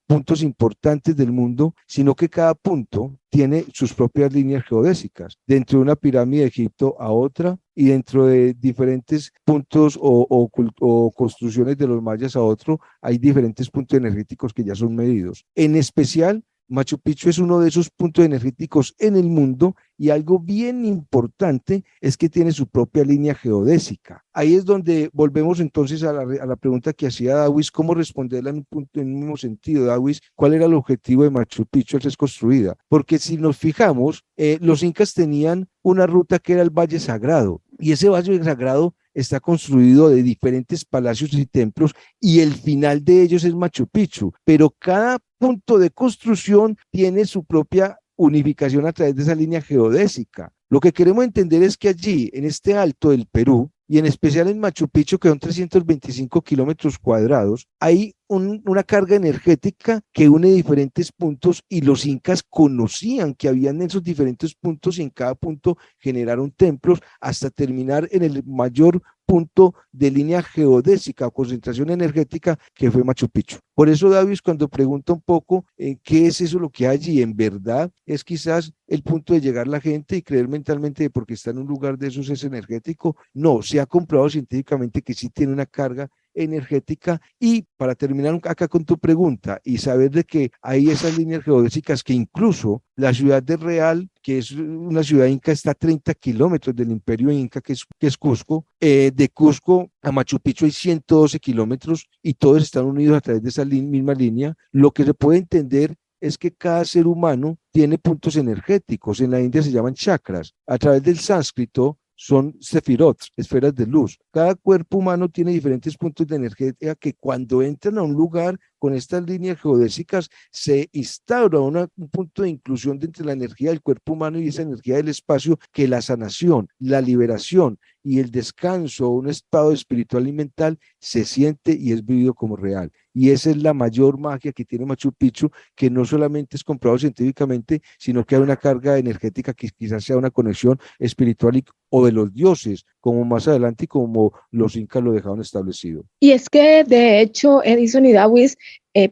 puntos importantes del mundo, sino que cada punto tiene sus propias líneas geodésicas, dentro de una pirámide de Egipto a otra y dentro de diferentes puntos o construcciones de los mayas a otro, hay diferentes puntos energéticos que ya son medidos. En especial, Machu Picchu es uno de esos puntos energéticos en el mundo y algo bien importante es que tiene su propia línea geodésica. Ahí es donde volvemos entonces a la pregunta que hacía Dawis, ¿cómo responderla en un mismo sentido? Dawis, ¿cuál era el objetivo de Machu Picchu al ser construida? Porque si nos fijamos, los incas tenían una ruta que era el Valle Sagrado y ese Valle Sagrado está construido de diferentes palacios y templos y el final de ellos es Machu Picchu, pero cada punto de construcción tiene su propia unificación a través de esa línea geodésica. Lo que queremos entender es que allí, en este alto del Perú, y en especial en Machu Picchu, que son 325 kilómetros cuadrados, hay una carga energética que une diferentes puntos y los incas conocían que habían esos diferentes puntos y en cada punto generaron templos hasta terminar en el mayor punto de línea geodésica o concentración energética que fue Machu Picchu. Por eso Davis, cuando pregunta un poco qué es eso lo que hay allí, en verdad es quizás el punto de llegar la gente y creer mentalmente de porque está en un lugar de esos es energético. No, se ha comprobado científicamente que sí tiene una carga energética. Y para terminar acá con tu pregunta y saber de que hay esas líneas geodésicas que incluso la ciudad de Real, que es una ciudad inca, está a 30 kilómetros del imperio inca, que es Cusco. De Cusco a Machu Picchu hay 112 kilómetros y todos están unidos a través de esa misma línea. Lo que se puede entender es que cada ser humano tiene puntos energéticos. En la India se llaman chakras. A través del sánscrito son sefirot, esferas de luz. Cada cuerpo humano tiene diferentes puntos de energía que cuando entran a un lugar con estas líneas geodésicas se instaura un punto de inclusión entre la energía del cuerpo humano y esa energía del espacio, que la sanación, la liberación y el descanso, un estado espiritual y mental se siente y es vivido como real. Y esa es la mayor magia que tiene Machu Picchu, que no solamente es comprobado científicamente, sino que hay una carga energética que quizás sea una conexión espiritual o de los dioses, como más adelante y como los incas lo dejaron establecido. Y es que de hecho, Edison y Dawis,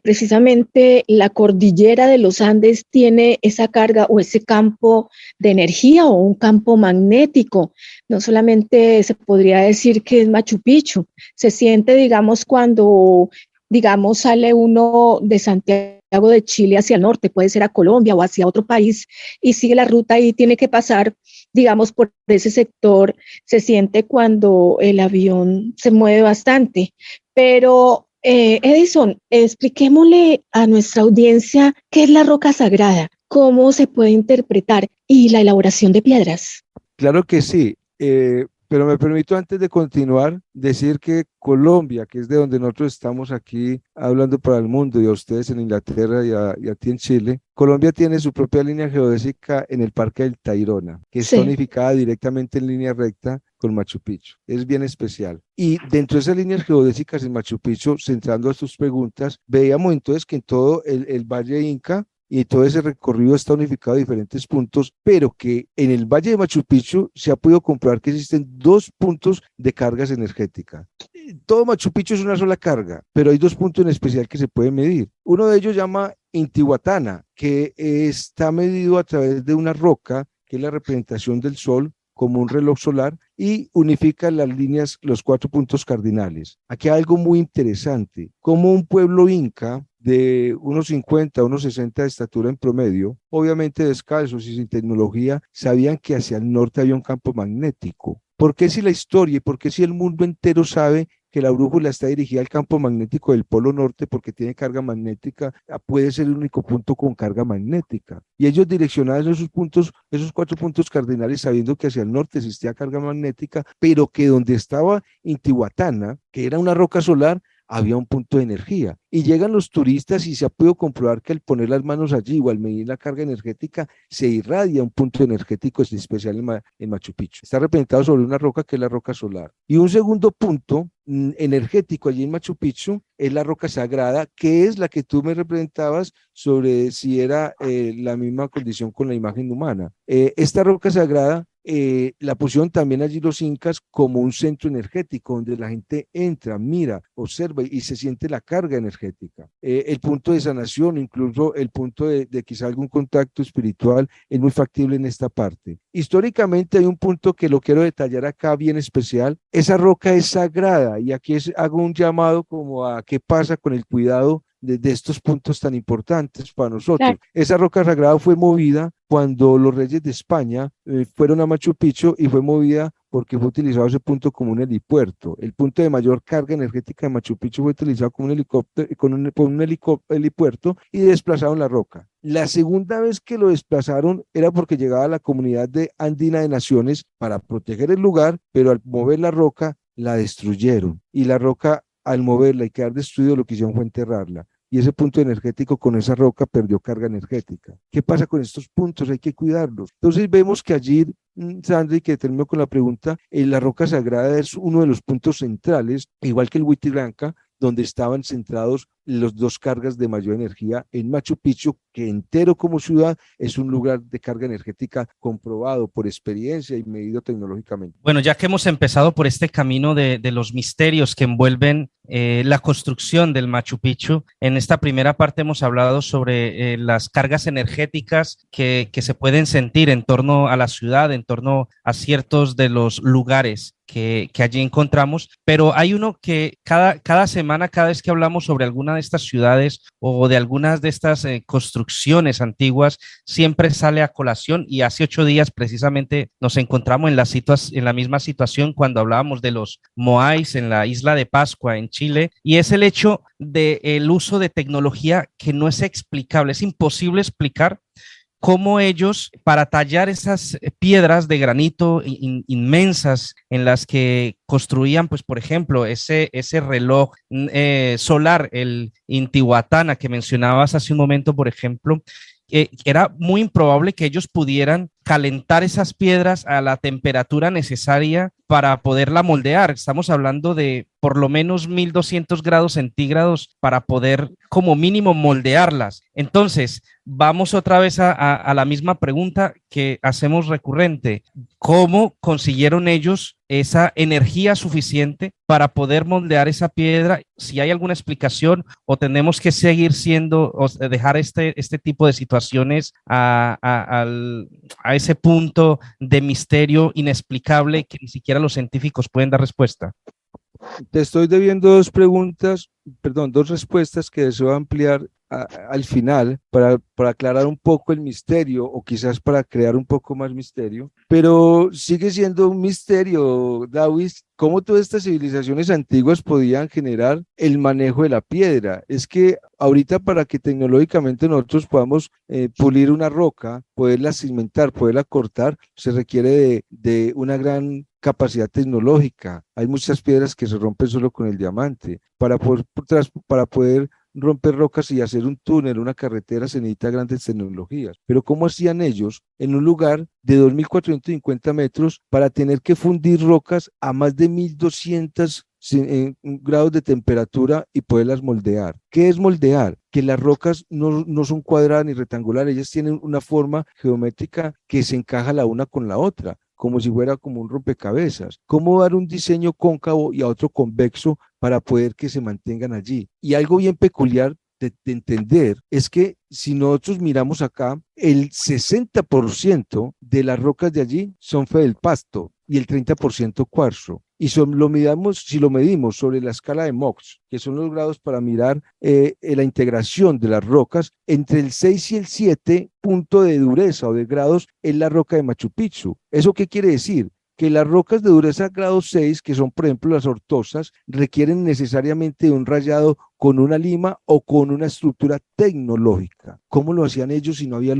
precisamente la cordillera de los Andes tiene esa carga o ese campo de energía o un campo magnético. No solamente se podría decir que es Machu Picchu, se siente, digamos, cuando sale uno de Santiago de Chile hacia el norte, puede ser a Colombia o hacia otro país, y sigue la ruta y tiene que pasar, digamos, por ese sector, se siente cuando el avión se mueve bastante. Pero, Edison, expliquémosle a nuestra audiencia qué es la roca sagrada, cómo se puede interpretar y la elaboración de piedras. Claro que sí. Pero me permito antes de continuar decir que Colombia, que es de donde nosotros estamos aquí hablando para el mundo y a ustedes en Inglaterra y a ti en Chile, Colombia tiene su propia línea geodésica en el Parque del Tayrona, que está unificada directamente en línea recta con Machu Picchu. Es bien especial. Y dentro de esas líneas geodésicas en Machu Picchu, centrando a tus preguntas, veíamos entonces que en todo el Valle Inca y todo ese recorrido está unificado a diferentes puntos, pero que en el Valle de Machu Picchu se ha podido comprobar que existen 2 puntos de cargas energéticas. Todo Machu Picchu es una sola carga, pero hay 2 puntos en especial que se pueden medir. Uno de ellos se llama Intihuatana, que está medido a través de una roca, que es la representación del sol como un reloj solar, y unifica las líneas, los 4 puntos cardinales. Aquí hay algo muy interesante, como un pueblo inca de unos 50, unos 60 de estatura en promedio, obviamente descalzos y sin tecnología, sabían que hacia el norte había un campo magnético. ¿Por qué si la historia y por qué si el mundo entero sabe que la brújula está dirigida al campo magnético del Polo Norte porque tiene carga magnética, puede ser el único punto con carga magnética? Y ellos direccionaban esos puntos, esos 4 puntos cardinales, sabiendo que hacia el norte existía carga magnética, pero que donde estaba Intihuatana, que era una roca solar, había un punto de energía. Y llegan los turistas y se ha podido comprobar que al poner las manos allí o al medir la carga energética, se irradia un punto energético especial en Machu Picchu. Está representado sobre una roca que es la roca solar. Y un segundo punto energético allí en Machu Picchu es la roca sagrada, que es la que tú me representabas sobre si era la misma condición con la imagen humana. Esta roca sagrada la pusieron también allí los incas como un centro energético donde la gente entra, mira, observa y se siente la carga energética. El punto de sanación, incluso el punto de quizá algún contacto espiritual, es muy factible en esta parte. Históricamente hay un punto que lo quiero detallar acá bien especial. Esa roca es sagrada y aquí hago un llamado como a qué pasa con el cuidado de estos puntos tan importantes para nosotros. Claro. Esa roca sagrada fue movida cuando los reyes de España fueron a Machu Picchu y fue movida porque fue utilizado ese punto como un helipuerto. El punto de mayor carga energética de Machu Picchu fue utilizado como un helicóptero, con un helipuerto y desplazaron la roca. La segunda vez que lo desplazaron era porque llegaba la comunidad andina de naciones para proteger el lugar, pero al mover la roca la destruyeron y la roca al moverla y quedar destruido lo que hicieron fue enterrarla. Y ese punto energético con esa roca perdió carga energética. ¿Qué pasa con estos puntos? Hay que cuidarlos. Entonces vemos que allí, Sandra, y que termino con la pregunta, la roca sagrada es uno de los puntos centrales, igual que el Huitilranca, donde estaban centrados los dos cargas de mayor energía en Machu Picchu, que entero como ciudad es un lugar de carga energética comprobado por experiencia y medido tecnológicamente. Bueno, ya que hemos empezado por este camino de los misterios que envuelven la construcción del Machu Picchu, en esta primera parte hemos hablado sobre las cargas energéticas que se pueden sentir en torno a la ciudad, en torno a ciertos de los lugares que allí encontramos, pero hay uno que cada semana, cada vez que hablamos sobre alguna de estas ciudades o de algunas de estas construcciones antiguas, siempre sale a colación, y hace 8 días precisamente nos encontramos en la misma situación cuando hablábamos de los Moais en la isla de Pascua en Chile, y es el hecho del uso de tecnología que no es explicable, es imposible explicar cómo ellos, para tallar esas piedras de granito inmensas en las que construían, pues, por ejemplo, ese reloj solar, el Intihuatana que mencionabas hace un momento, por ejemplo, era muy improbable que ellos pudieran calentar esas piedras a la temperatura necesaria para poderla moldear. Estamos hablando de por lo menos 1200 grados centígrados para poder como mínimo moldearlas. Entonces, vamos otra vez a la misma pregunta que hacemos recurrente. ¿Cómo consiguieron ellos esa energía suficiente para poder moldear esa piedra? Si hay alguna explicación o tenemos que seguir o dejar este tipo de situaciones a ese punto de misterio inexplicable que ni siquiera los científicos pueden dar respuesta. Te estoy debiendo dos respuestas que deseo ampliar al final para aclarar un poco el misterio o quizás para crear un poco más misterio, pero sigue siendo un misterio, David, cómo todas estas civilizaciones antiguas podían generar el manejo de la piedra. Es que ahorita para que tecnológicamente nosotros podamos pulir una roca, poderla cimentar, poderla cortar, se requiere de una gran capacidad tecnológica. Hay muchas piedras que se rompen solo con el diamante. Para poder romper rocas y hacer un túnel, una carretera, se necesita grandes tecnologías. Pero ¿cómo hacían ellos en un lugar de 2.450 metros para tener que fundir rocas a más de 1.200 grados de temperatura y poderlas moldear? ¿Qué es moldear? Que las rocas no son cuadradas ni rectangulares, ellas tienen una forma geométrica que se encaja la una con la otra, como si fuera como un rompecabezas. ¿Cómo dar un diseño cóncavo y a otro convexo para poder que se mantengan allí? Y algo bien peculiar de entender es que si nosotros miramos acá, el 60% de las rocas de allí son feldpasto y el 30% cuarzo. y si lo medimos sobre la escala de Mohs, que son los grados para mirar la integración de las rocas, entre el 6 y el 7 punto de dureza o de grados es la roca de Machu Picchu. ¿Eso qué quiere decir? Que las rocas de dureza grado 6, que son por ejemplo las ortosas, requieren necesariamente de un rayado con una lima o con una estructura tecnológica. ¿Cómo lo hacían ellos si no había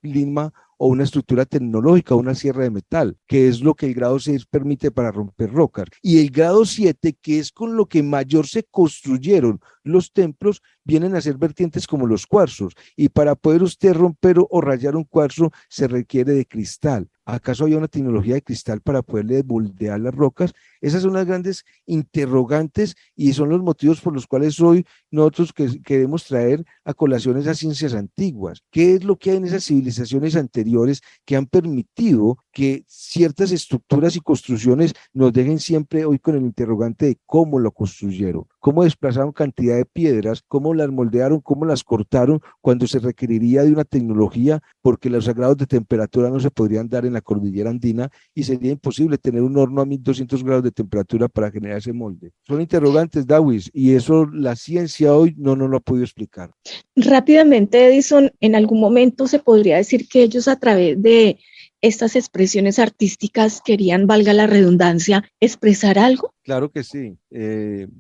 lima o una estructura tecnológica, una sierra de metal, que es lo que el grado 6 permite para romper rocas? Y el grado 7, que es con lo que mayor se construyeron los templos, vienen a ser vertientes como los cuarzos, y para poder usted romper o rayar un cuarzo se requiere de cristal. ¿Acaso había una tecnología de cristal para poderle moldear las rocas? Esas son las grandes interrogantes y son los motivos por los cuales hoy nosotros queremos traer a colación esas ciencias antiguas. ¿Qué es lo que hay en esas civilizaciones anteriores que han permitido que ciertas estructuras y construcciones nos dejen siempre hoy con el interrogante de cómo lo construyeron, cómo desplazaron cantidad de piedras, cómo las moldearon, cómo las cortaron cuando se requeriría de una tecnología, porque los grados de temperatura no se podrían dar en la cordillera andina y sería imposible tener un horno a 1200 grados de temperatura para generar ese molde? Son interrogantes, Dawis, y eso la ciencia hoy no nos lo ha podido explicar. Rápidamente, Edison, en algún momento se podría decir que ellos a través de estas expresiones artísticas querían, valga la redundancia, expresar algo. Claro que sí.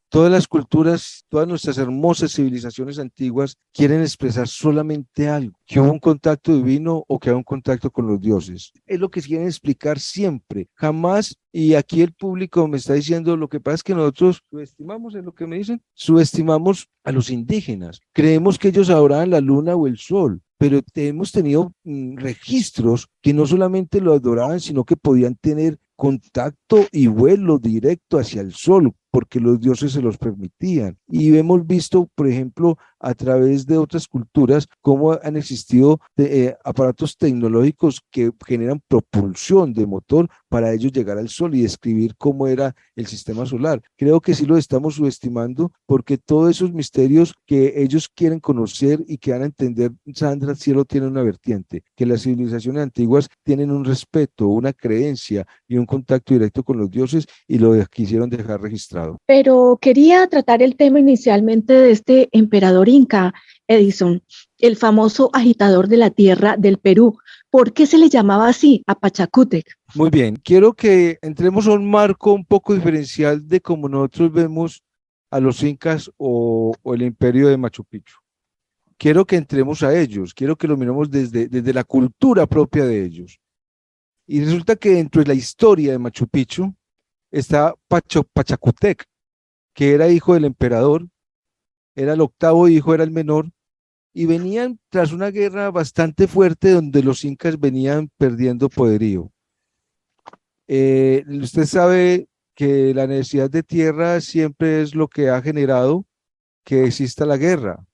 Todas las culturas, todas nuestras hermosas civilizaciones antiguas quieren expresar solamente algo, que hubo un contacto divino o que hubo un contacto con los dioses. Es lo que quieren explicar siempre. Jamás, y aquí el público me está diciendo, lo que pasa es que nosotros subestimamos, es lo que me dicen, subestimamos a los indígenas. Creemos que ellos adoraban la luna o el sol, pero hemos tenido registros que no solamente lo adoraban, sino que podían tener contacto y vuelo directo hacia el sol, porque los dioses se los permitían. Y hemos visto, por ejemplo, a través de otras culturas, cómo han existido aparatos tecnológicos que generan propulsión de motor para ellos llegar al sol y describir cómo era el sistema solar. Creo que sí lo estamos subestimando, porque todos esos misterios que ellos quieren conocer y que van a entender, Sandra, cielo tiene una vertiente, que las civilizaciones antiguas tienen un respeto, una creencia y un contacto directo con los dioses, y lo quisieron dejar registrado. Pero quería tratar el tema inicialmente de este emperador inca, Edison, el famoso agitador de la tierra del Perú. ¿Por qué se le llamaba así a Pachacútec? Muy bien, quiero que entremos a un marco un poco diferencial de cómo nosotros vemos a los incas o el imperio de Machu Picchu. Quiero que entremos a ellos, quiero que lo miremos desde la cultura propia de ellos. Y resulta que dentro de la historia de Machu Picchu está Pachacútec, que era hijo del emperador, era el octavo hijo, era el menor, y venían tras una guerra bastante fuerte donde los incas venían perdiendo poderío. Usted sabe que la necesidad de tierra siempre es lo que ha generado que exista la guerra.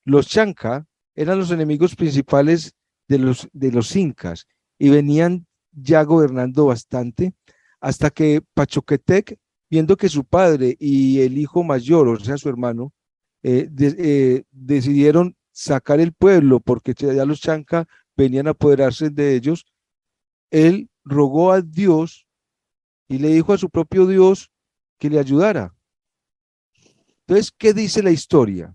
Los chanca eran los enemigos principales de los incas y venían ya gobernando bastante, hasta que Pachacútec, viendo que su padre y el hijo mayor, o sea, su hermano, decidieron sacar el pueblo porque ya los chanca venían a apoderarse de ellos, él rogó a Dios y le dijo a su propio Dios que le ayudara. Entonces, ¿qué dice la historia?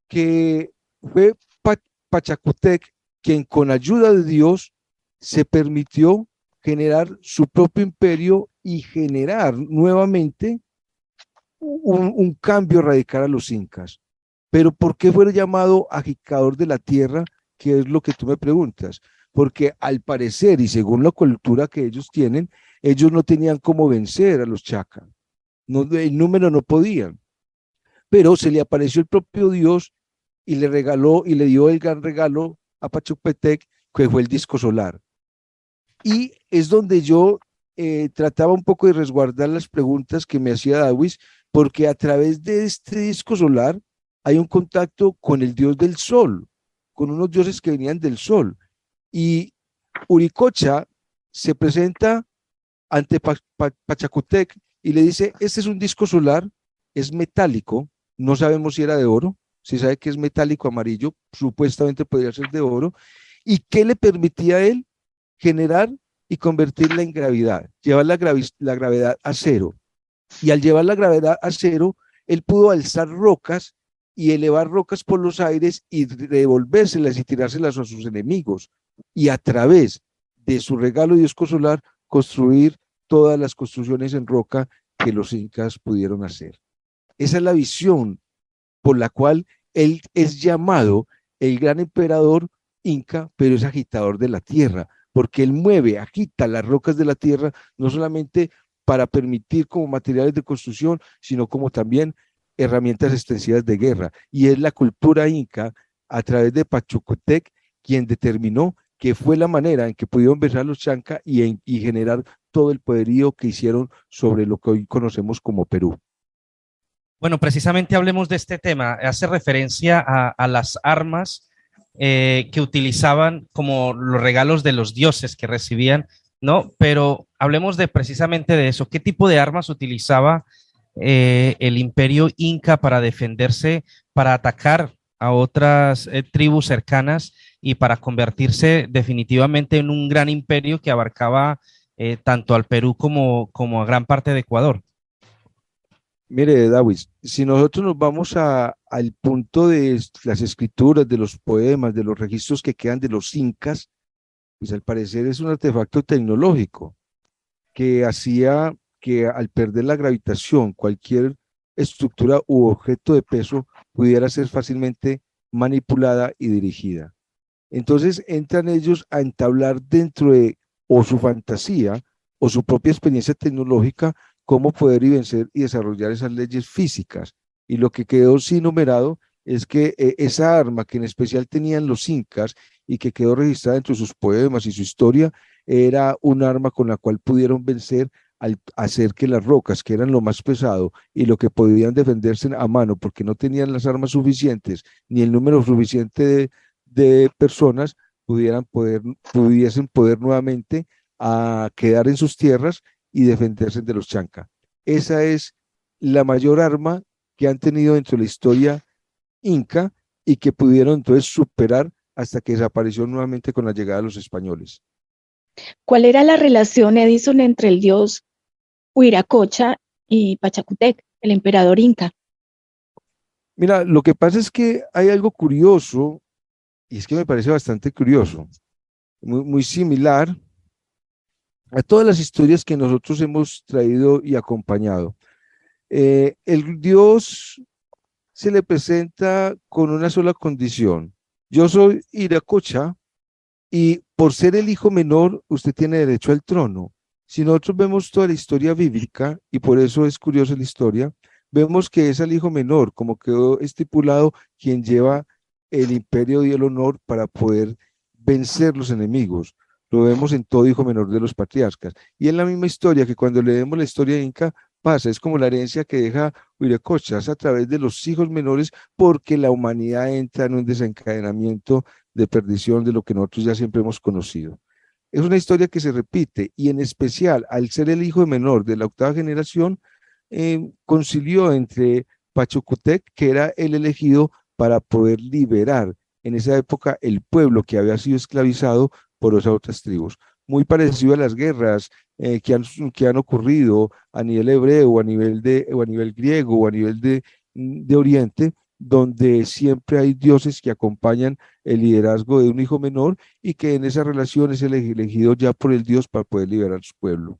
Que fue Pachacútec quien con ayuda de Dios se permitió generar su propio imperio y generar nuevamente un cambio radical a los incas. Pero ¿por qué fue llamado agitador de la tierra? Que es lo que tú me preguntas. Porque al parecer, y según la cultura que ellos tienen, ellos no tenían cómo vencer a los chaca. No, el número no podían. Pero se le apareció el propio Dios y le regaló y le dio el gran regalo a Pachacútec, que fue el disco solar. Y es donde yo trataba un poco de resguardar las preguntas que me hacía Dawis, porque a través de este disco solar hay un contacto con el dios del sol, con unos dioses que venían del sol. Y Uricocha se presenta ante Pachacútec y le dice, este es un disco solar, es metálico, no sabemos si era de oro, se sabe que es metálico amarillo, supuestamente podría ser de oro, y ¿qué le permitía a él? Generar y convertirla en gravedad, llevar la gravedad a cero. Y al llevar la gravedad a cero, él pudo alzar rocas y elevar rocas por los aires y devolvérselas y tirárselas a sus enemigos. Y a través de su regalo Diosco Solar, construir todas las construcciones en roca que los incas pudieron hacer. Esa es la visión por la cual él es llamado el gran emperador inca, pero es agitador de la tierra, porque él mueve, agita las rocas de la tierra, no solamente para permitir como materiales de construcción, sino como también herramientas extensivas de guerra. Y es la cultura inca, a través de Pachacútec, quien determinó que fue la manera en que pudieron vencer a los Chanca y generar todo el poderío que hicieron sobre lo que hoy conocemos como Perú. Bueno, precisamente hablemos de este tema. Hace referencia a las armas que utilizaban como los regalos de los dioses que recibían, ¿no? Pero hablemos de precisamente de eso. ¿Qué tipo de armas utilizaba el imperio inca para defenderse, para atacar a otras tribus cercanas y para convertirse definitivamente en un gran imperio que abarcaba tanto al Perú como a gran parte de Ecuador? Mire, David, si nosotros nos vamos al punto de las escrituras, de los poemas, de los registros que quedan de los incas, pues al parecer es un artefacto tecnológico que hacía que al perder la gravitación, cualquier estructura u objeto de peso pudiera ser fácilmente manipulada y dirigida. Entonces entran ellos a entablar dentro de o su fantasía o su propia experiencia tecnológica cómo poder y vencer y desarrollar esas leyes físicas. Y lo que quedó sin numerado es que esa arma que en especial tenían los incas y que quedó registrada entre sus poemas y su historia, era un arma con la cual pudieron vencer al hacer que las rocas, que eran lo más pesado y lo que podían defenderse a mano, porque no tenían las armas suficientes ni el número suficiente de personas, pudiesen poder nuevamente a quedar en sus tierras y defenderse de los Chanca. Esa es la mayor arma que han tenido dentro de la historia inca y que pudieron entonces superar hasta que desapareció nuevamente con la llegada de los españoles. ¿Cuál era la relación, Edison, entre el dios Huiracocha y Pachacútec, el emperador inca? Mira, lo que pasa es que hay algo curioso, y es que me parece bastante curioso, muy similar a todas las historias que nosotros hemos traído y acompañado. El Dios se le presenta con una sola condición. Yo soy Iracocha y por ser el hijo menor, usted tiene derecho al trono. Si nosotros vemos toda la historia bíblica, y por eso es curiosa la historia, vemos que es el hijo menor, como quedó estipulado, quien lleva el imperio y el honor para poder vencer los enemigos. Lo vemos en todo hijo menor de los patriarcas. Y es la misma historia que cuando leemos la historia inca pasa, es como la herencia que deja Huiracocha a través de los hijos menores, porque la humanidad entra en un desencadenamiento de perdición de lo que nosotros ya siempre hemos conocido. Es una historia que se repite y en especial al ser el hijo menor de la octava generación, concilió entre Pachacútec, que era el elegido para poder liberar en esa época el pueblo que había sido esclavizado por esas otras tribus. Muy parecido a las guerras que han ocurrido a nivel hebreo, o a nivel griego, o a nivel de Oriente, donde siempre hay dioses que acompañan el liderazgo de un hijo menor y que en esa relación es el elegido ya por el Dios para poder liberar a su pueblo.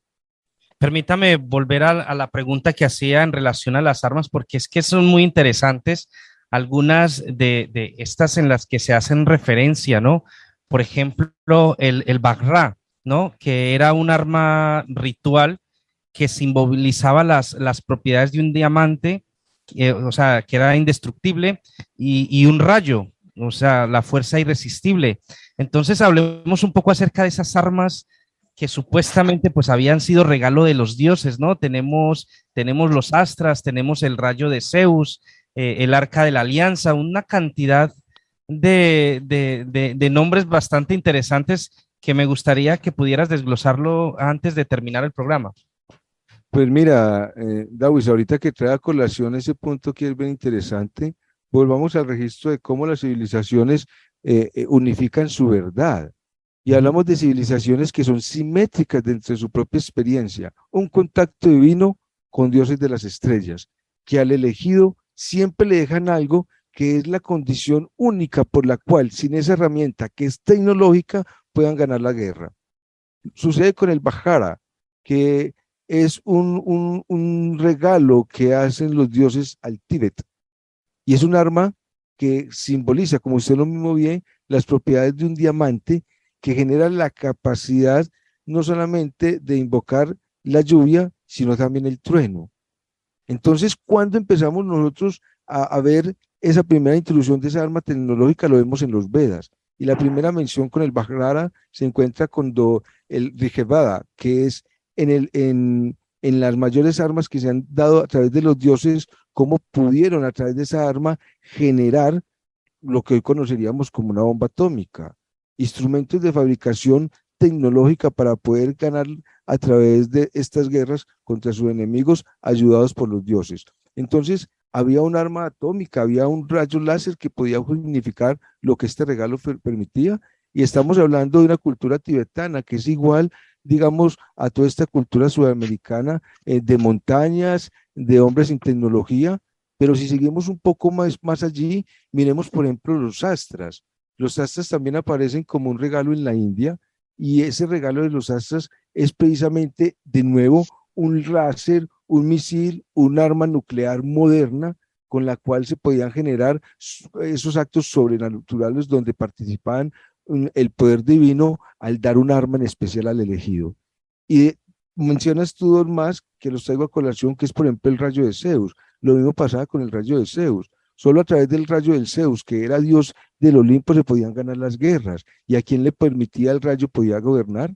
Permítame volver a la pregunta que hacía en relación a las armas, porque es que son muy interesantes algunas de estas en las que se hacen referencia, ¿no? Por ejemplo, el Bagrá, ¿no? Que era un arma ritual que simbolizaba las propiedades de un diamante, o sea, que era indestructible, y un rayo, o sea, la fuerza irresistible. Entonces, hablemos un poco acerca de esas armas que supuestamente pues habían sido regalo de los dioses, ¿no? Tenemos los astras, tenemos el rayo de Zeus, el arca de la alianza, una cantidad de nombres bastante interesantes que me gustaría que pudieras desglosarlo antes de terminar el programa. Pues mira, Dawis, ahorita que trae a colación ese punto que es bien interesante, volvamos al registro de cómo las civilizaciones unifican su verdad. Y hablamos de civilizaciones que son simétricas dentro de su propia experiencia, un contacto divino con dioses de las estrellas, que al elegido siempre le dejan algo que es la condición única por la cual, sin esa herramienta que es tecnológica, puedan ganar la guerra. Sucede con el Bajara, que es un regalo que hacen los dioses al Tíbet, y es un arma que simboliza, como usted lo mismo ve, las propiedades de un diamante que genera la capacidad no solamente de invocar la lluvia, sino también el trueno. Entonces, cuando empezamos nosotros a ver esa primera introducción de esa arma tecnológica, lo vemos en los Vedas. Y la primera mención con el Vajrara se encuentra cuando el Rigveda, que es en las mayores armas que se han dado a través de los dioses, cómo pudieron a través de esa arma generar lo que hoy conoceríamos como una bomba atómica, instrumentos de fabricación tecnológica para poder ganar a través de estas guerras contra sus enemigos, ayudados por los dioses. Entonces, había un arma atómica, había un rayo láser que podía significar lo que este regalo permitía, y estamos hablando de una cultura tibetana que es igual, digamos, a toda esta cultura sudamericana, de montañas, de hombres sin tecnología. Pero si seguimos un poco más allí, miremos por ejemplo los astras. Los astras también aparecen como un regalo en la India, y ese regalo de los astras es precisamente, de nuevo, un láser, un misil, un arma nuclear moderna con la cual se podían generar esos actos sobrenaturales donde participaban el poder divino al dar un arma en especial al elegido. Y mencionas tú dos más que los traigo a colación, que es por ejemplo el rayo de Zeus. Lo mismo pasaba con el rayo de Zeus. Solo a través del rayo del Zeus, que era dios del Olimpo, se podían ganar las guerras. Y a quien le permitía el rayo podía gobernar.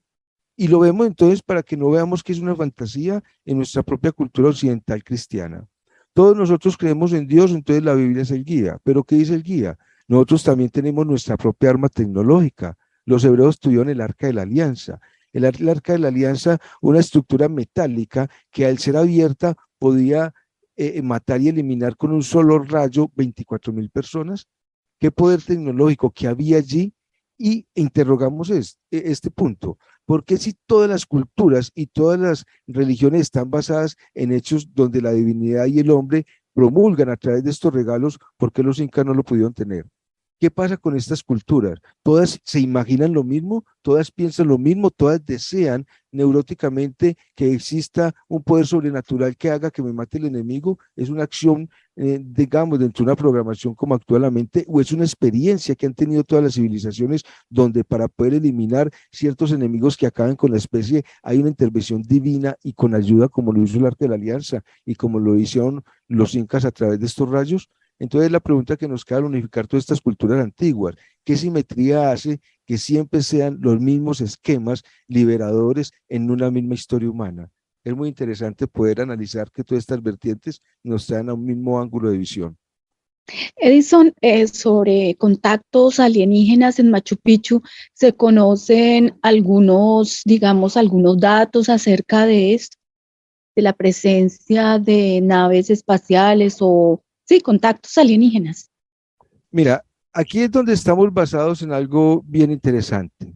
Y lo vemos entonces para que no veamos que es una fantasía en nuestra propia cultura occidental cristiana. Todos nosotros creemos en Dios, entonces la Biblia es el guía. ¿Pero qué dice el guía? Nosotros también tenemos nuestra propia arma tecnológica. Los hebreos tuvieron el Arca de la Alianza. El Arca de la Alianza, una estructura metálica que al ser abierta podía matar y eliminar con un solo rayo 24,000 personas. ¿Qué poder tecnológico que había allí? Y interrogamos este punto. ¿Por qué, si todas las culturas y todas las religiones están basadas en hechos donde la divinidad y el hombre promulgan a través de estos regalos, por qué los incas no lo pudieron tener? ¿Qué pasa con estas culturas? Todas se imaginan lo mismo, todas piensan lo mismo, todas desean neuróticamente que exista un poder sobrenatural que haga que me mate el enemigo. Es una acción, digamos, dentro de una programación como actualmente, o es una experiencia que han tenido todas las civilizaciones, donde para poder eliminar ciertos enemigos que acaban con la especie, hay una intervención divina y con ayuda, como lo hizo el Arca de la Alianza y como lo hicieron los incas a través de estos rayos. Entonces la pregunta que nos queda al unificar todas estas culturas antiguas, ¿qué simetría hace que siempre sean los mismos esquemas liberadores en una misma historia humana? Es muy interesante poder analizar que todas estas vertientes nos traen a un mismo ángulo de visión. Edison, sobre contactos alienígenas en Machu Picchu, ¿se conocen algunos, digamos, algunos datos acerca de esto, de la presencia de naves espaciales o, sí, contactos alienígenas? Mira, aquí es donde estamos basados en algo bien interesante.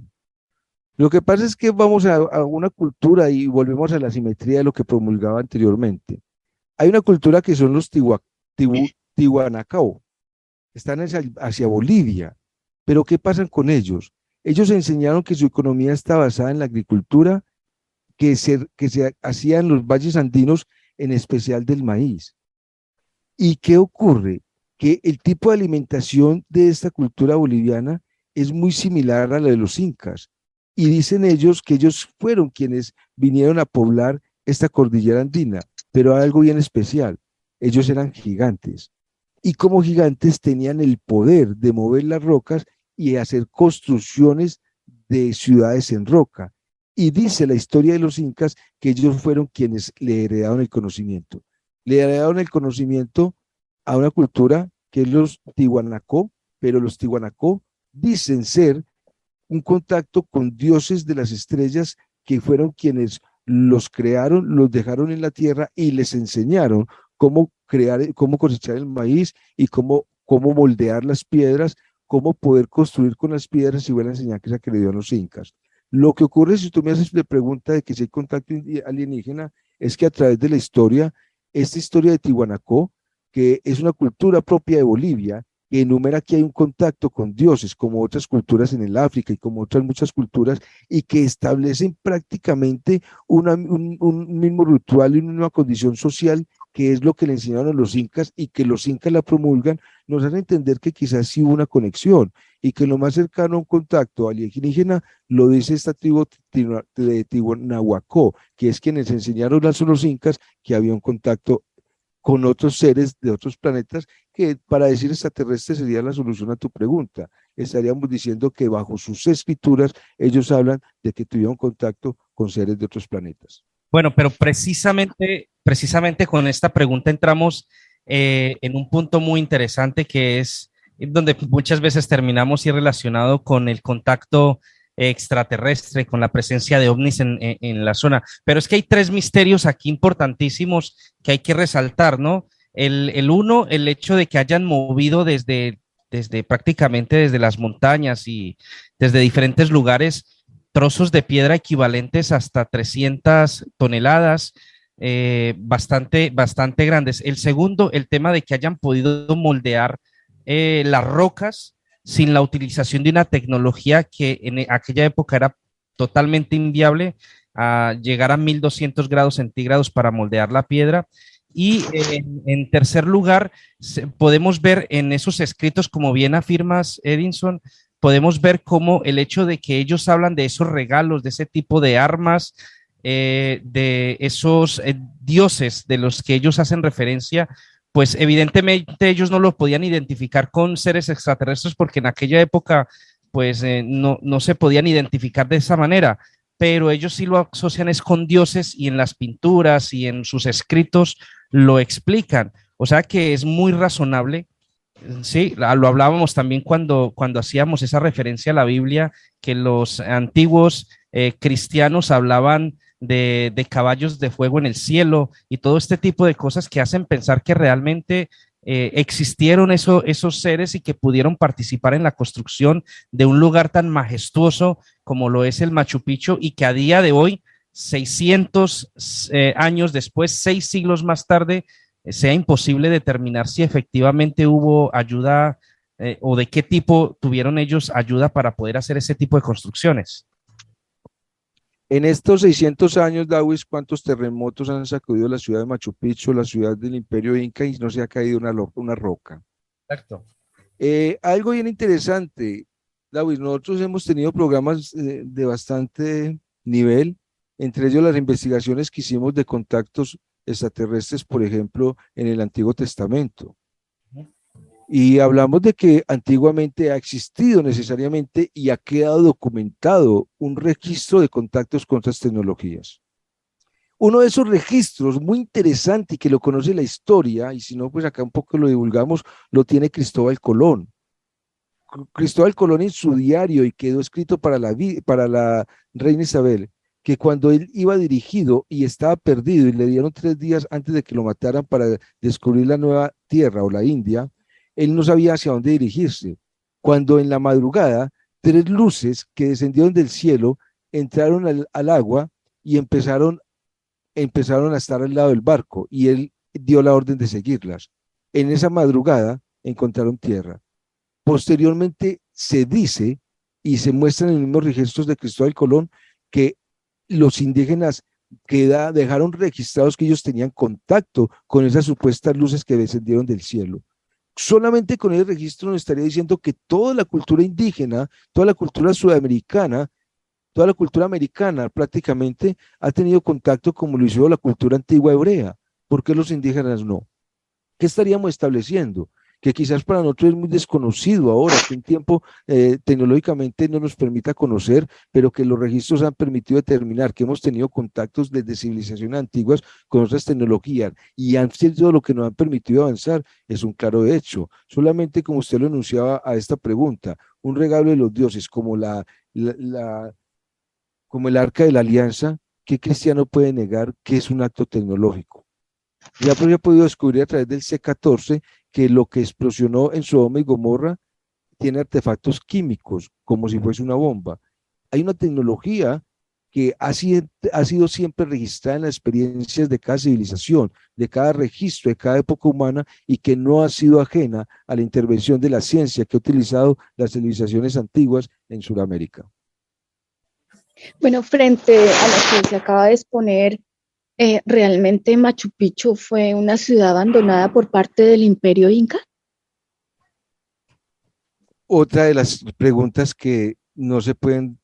Lo que pasa es que vamos a una cultura y volvemos a la simetría de lo que promulgaba anteriormente. Hay una cultura que son los Tihuanacao, están hacia Bolivia, pero ¿qué pasa con ellos? Ellos enseñaron que su economía está basada en la agricultura que se hacía en los valles andinos, en especial del maíz. ¿Y qué ocurre? Que el tipo de alimentación de esta cultura boliviana es muy similar a la de los incas, y dicen ellos que ellos fueron quienes vinieron a poblar esta cordillera andina, pero algo bien especial: ellos eran gigantes, y como gigantes tenían el poder de mover las rocas y hacer construcciones de ciudades en roca. Y dice la historia de los incas que ellos fueron quienes le heredaron el conocimiento. Le heredaron el conocimiento a una cultura que es los Tihuanacó, pero los Tihuanacó dicen ser un contacto con dioses de las estrellas que fueron quienes los crearon, los dejaron en la tierra y les enseñaron cómo crear, cómo cosechar el maíz y cómo moldear las piedras cómo poder construir con las piedras y fue la enseñanza que le dio a los incas. Lo que ocurre si tú me haces la pregunta de que si hay contacto alienígena es que a través de la historia, esta historia de Tiwanaku, que es una cultura propia de Bolivia, que enumera que hay un contacto con dioses, como otras culturas en el África y como otras muchas culturas, y que establecen prácticamente un mismo ritual y una misma condición social, que es lo que le enseñaron a los incas y que los incas la promulgan, nos dan a entender que quizás sí hubo una conexión y que lo más cercano a un contacto alienígena lo dice esta tribu de Tiwanaku, que es quienes enseñaron a los incas que había un contacto con otros seres de otros planetas, que para decir extraterrestre sería la solución a tu pregunta. Estaríamos diciendo que bajo sus escrituras ellos hablan de que tuvieron contacto con seres de otros planetas. Bueno, pero precisamente con esta pregunta entramos en un punto muy interesante que es donde muchas veces terminamos y relacionado con el contacto extraterrestre, con la presencia de ovnis en la zona. Pero es que hay tres misterios aquí importantísimos que hay que resaltar, ¿no? El uno, el hecho de que hayan movido desde prácticamente desde las montañas y desde diferentes lugares trozos de piedra equivalentes hasta 300 toneladas, bastante grandes. El segundo, el tema de que hayan podido moldear las rocas sin la utilización de una tecnología que en aquella época era totalmente inviable, a llegar a 1200 grados centígrados para moldear la piedra. Y en tercer lugar, podemos ver en esos escritos, como bien afirmas, Edinson, podemos ver cómo el hecho de que ellos hablan de esos regalos, de ese tipo de armas, de esos dioses de los que ellos hacen referencia, pues evidentemente ellos no los podían identificar con seres extraterrestres porque en aquella época pues no se podían identificar de esa manera, pero ellos sí lo asocian es con dioses y en las pinturas y en sus escritos lo explican. O sea que es muy razonable. Sí, lo hablábamos también cuando hacíamos esa referencia a la Biblia, que los antiguos cristianos hablaban de caballos de fuego en el cielo y todo este tipo de cosas que hacen pensar que realmente existieron esos seres y que pudieron participar en la construcción de un lugar tan majestuoso como lo es el Machu Picchu y que a día de hoy, 600 años después, 6 siglos más tarde, sea imposible determinar si efectivamente hubo ayuda o de qué tipo tuvieron ellos ayuda para poder hacer ese tipo de construcciones. En estos 600 años, Dawis, ¿cuántos terremotos han sacudido la ciudad de Machu Picchu, la ciudad del Imperio Inca, y no se ha caído una roca? Exacto. Algo bien interesante, Dawis, nosotros hemos tenido programas de bastante nivel, entre ellos las investigaciones que hicimos de contactos extraterrestres, por ejemplo, en el Antiguo Testamento. Y hablamos de que antiguamente ha existido necesariamente y ha quedado documentado un registro de contactos con otras tecnologías. Uno de esos registros muy interesante y que lo conoce la historia, y si no, pues acá un poco lo divulgamos, lo tiene Cristóbal Colón. Cristóbal Colón en su diario, y quedó escrito para la reina Isabel, que cuando él iba dirigido y estaba perdido y le dieron 3 días antes de que lo mataran para descubrir la nueva tierra o la India, él no sabía hacia dónde dirigirse. Cuando en la madrugada 3 luces que descendieron del cielo entraron al agua y empezaron a estar al lado del barco y él dio la orden de seguirlas. En esa madrugada encontraron tierra. Posteriormente se dice y se muestran en los mismos registros de Cristóbal Colón que los indígenas dejaron registrados que ellos tenían contacto con esas supuestas luces que descendieron del cielo. Solamente con ese registro nos estaría diciendo que toda la cultura indígena, toda la cultura sudamericana, toda la cultura americana prácticamente ha tenido contacto como lo hizo la cultura antigua hebrea. ¿Por qué los indígenas no? ¿Qué estaríamos estableciendo? Que quizás para nosotros es muy desconocido ahora, que un tiempo tecnológicamente no nos permita conocer, pero que los registros han permitido determinar que hemos tenido contactos desde civilizaciones antiguas con otras tecnologías y han sido lo que nos han permitido avanzar, es un claro hecho. Solamente como usted lo enunciaba a esta pregunta, un regalo de los dioses como como el Arca de la Alianza, ¿qué cristiano puede negar que es un acto tecnológico? Ya he podido descubrir a través del C-14 que lo que explosionó en Sodoma y Gomorra tiene artefactos químicos, como si fuese una bomba. Hay una tecnología que ha sido siempre registrada en las experiencias de cada civilización, de cada registro, de cada época humana, y que no ha sido ajena a la intervención de la ciencia que ha utilizado las civilizaciones antiguas en Sudamérica. Bueno, frente a lo que se acaba de exponer, ¿realmente Machu Picchu fue una ciudad abandonada por parte del Imperio Inca? Otra de las preguntas que no se pueden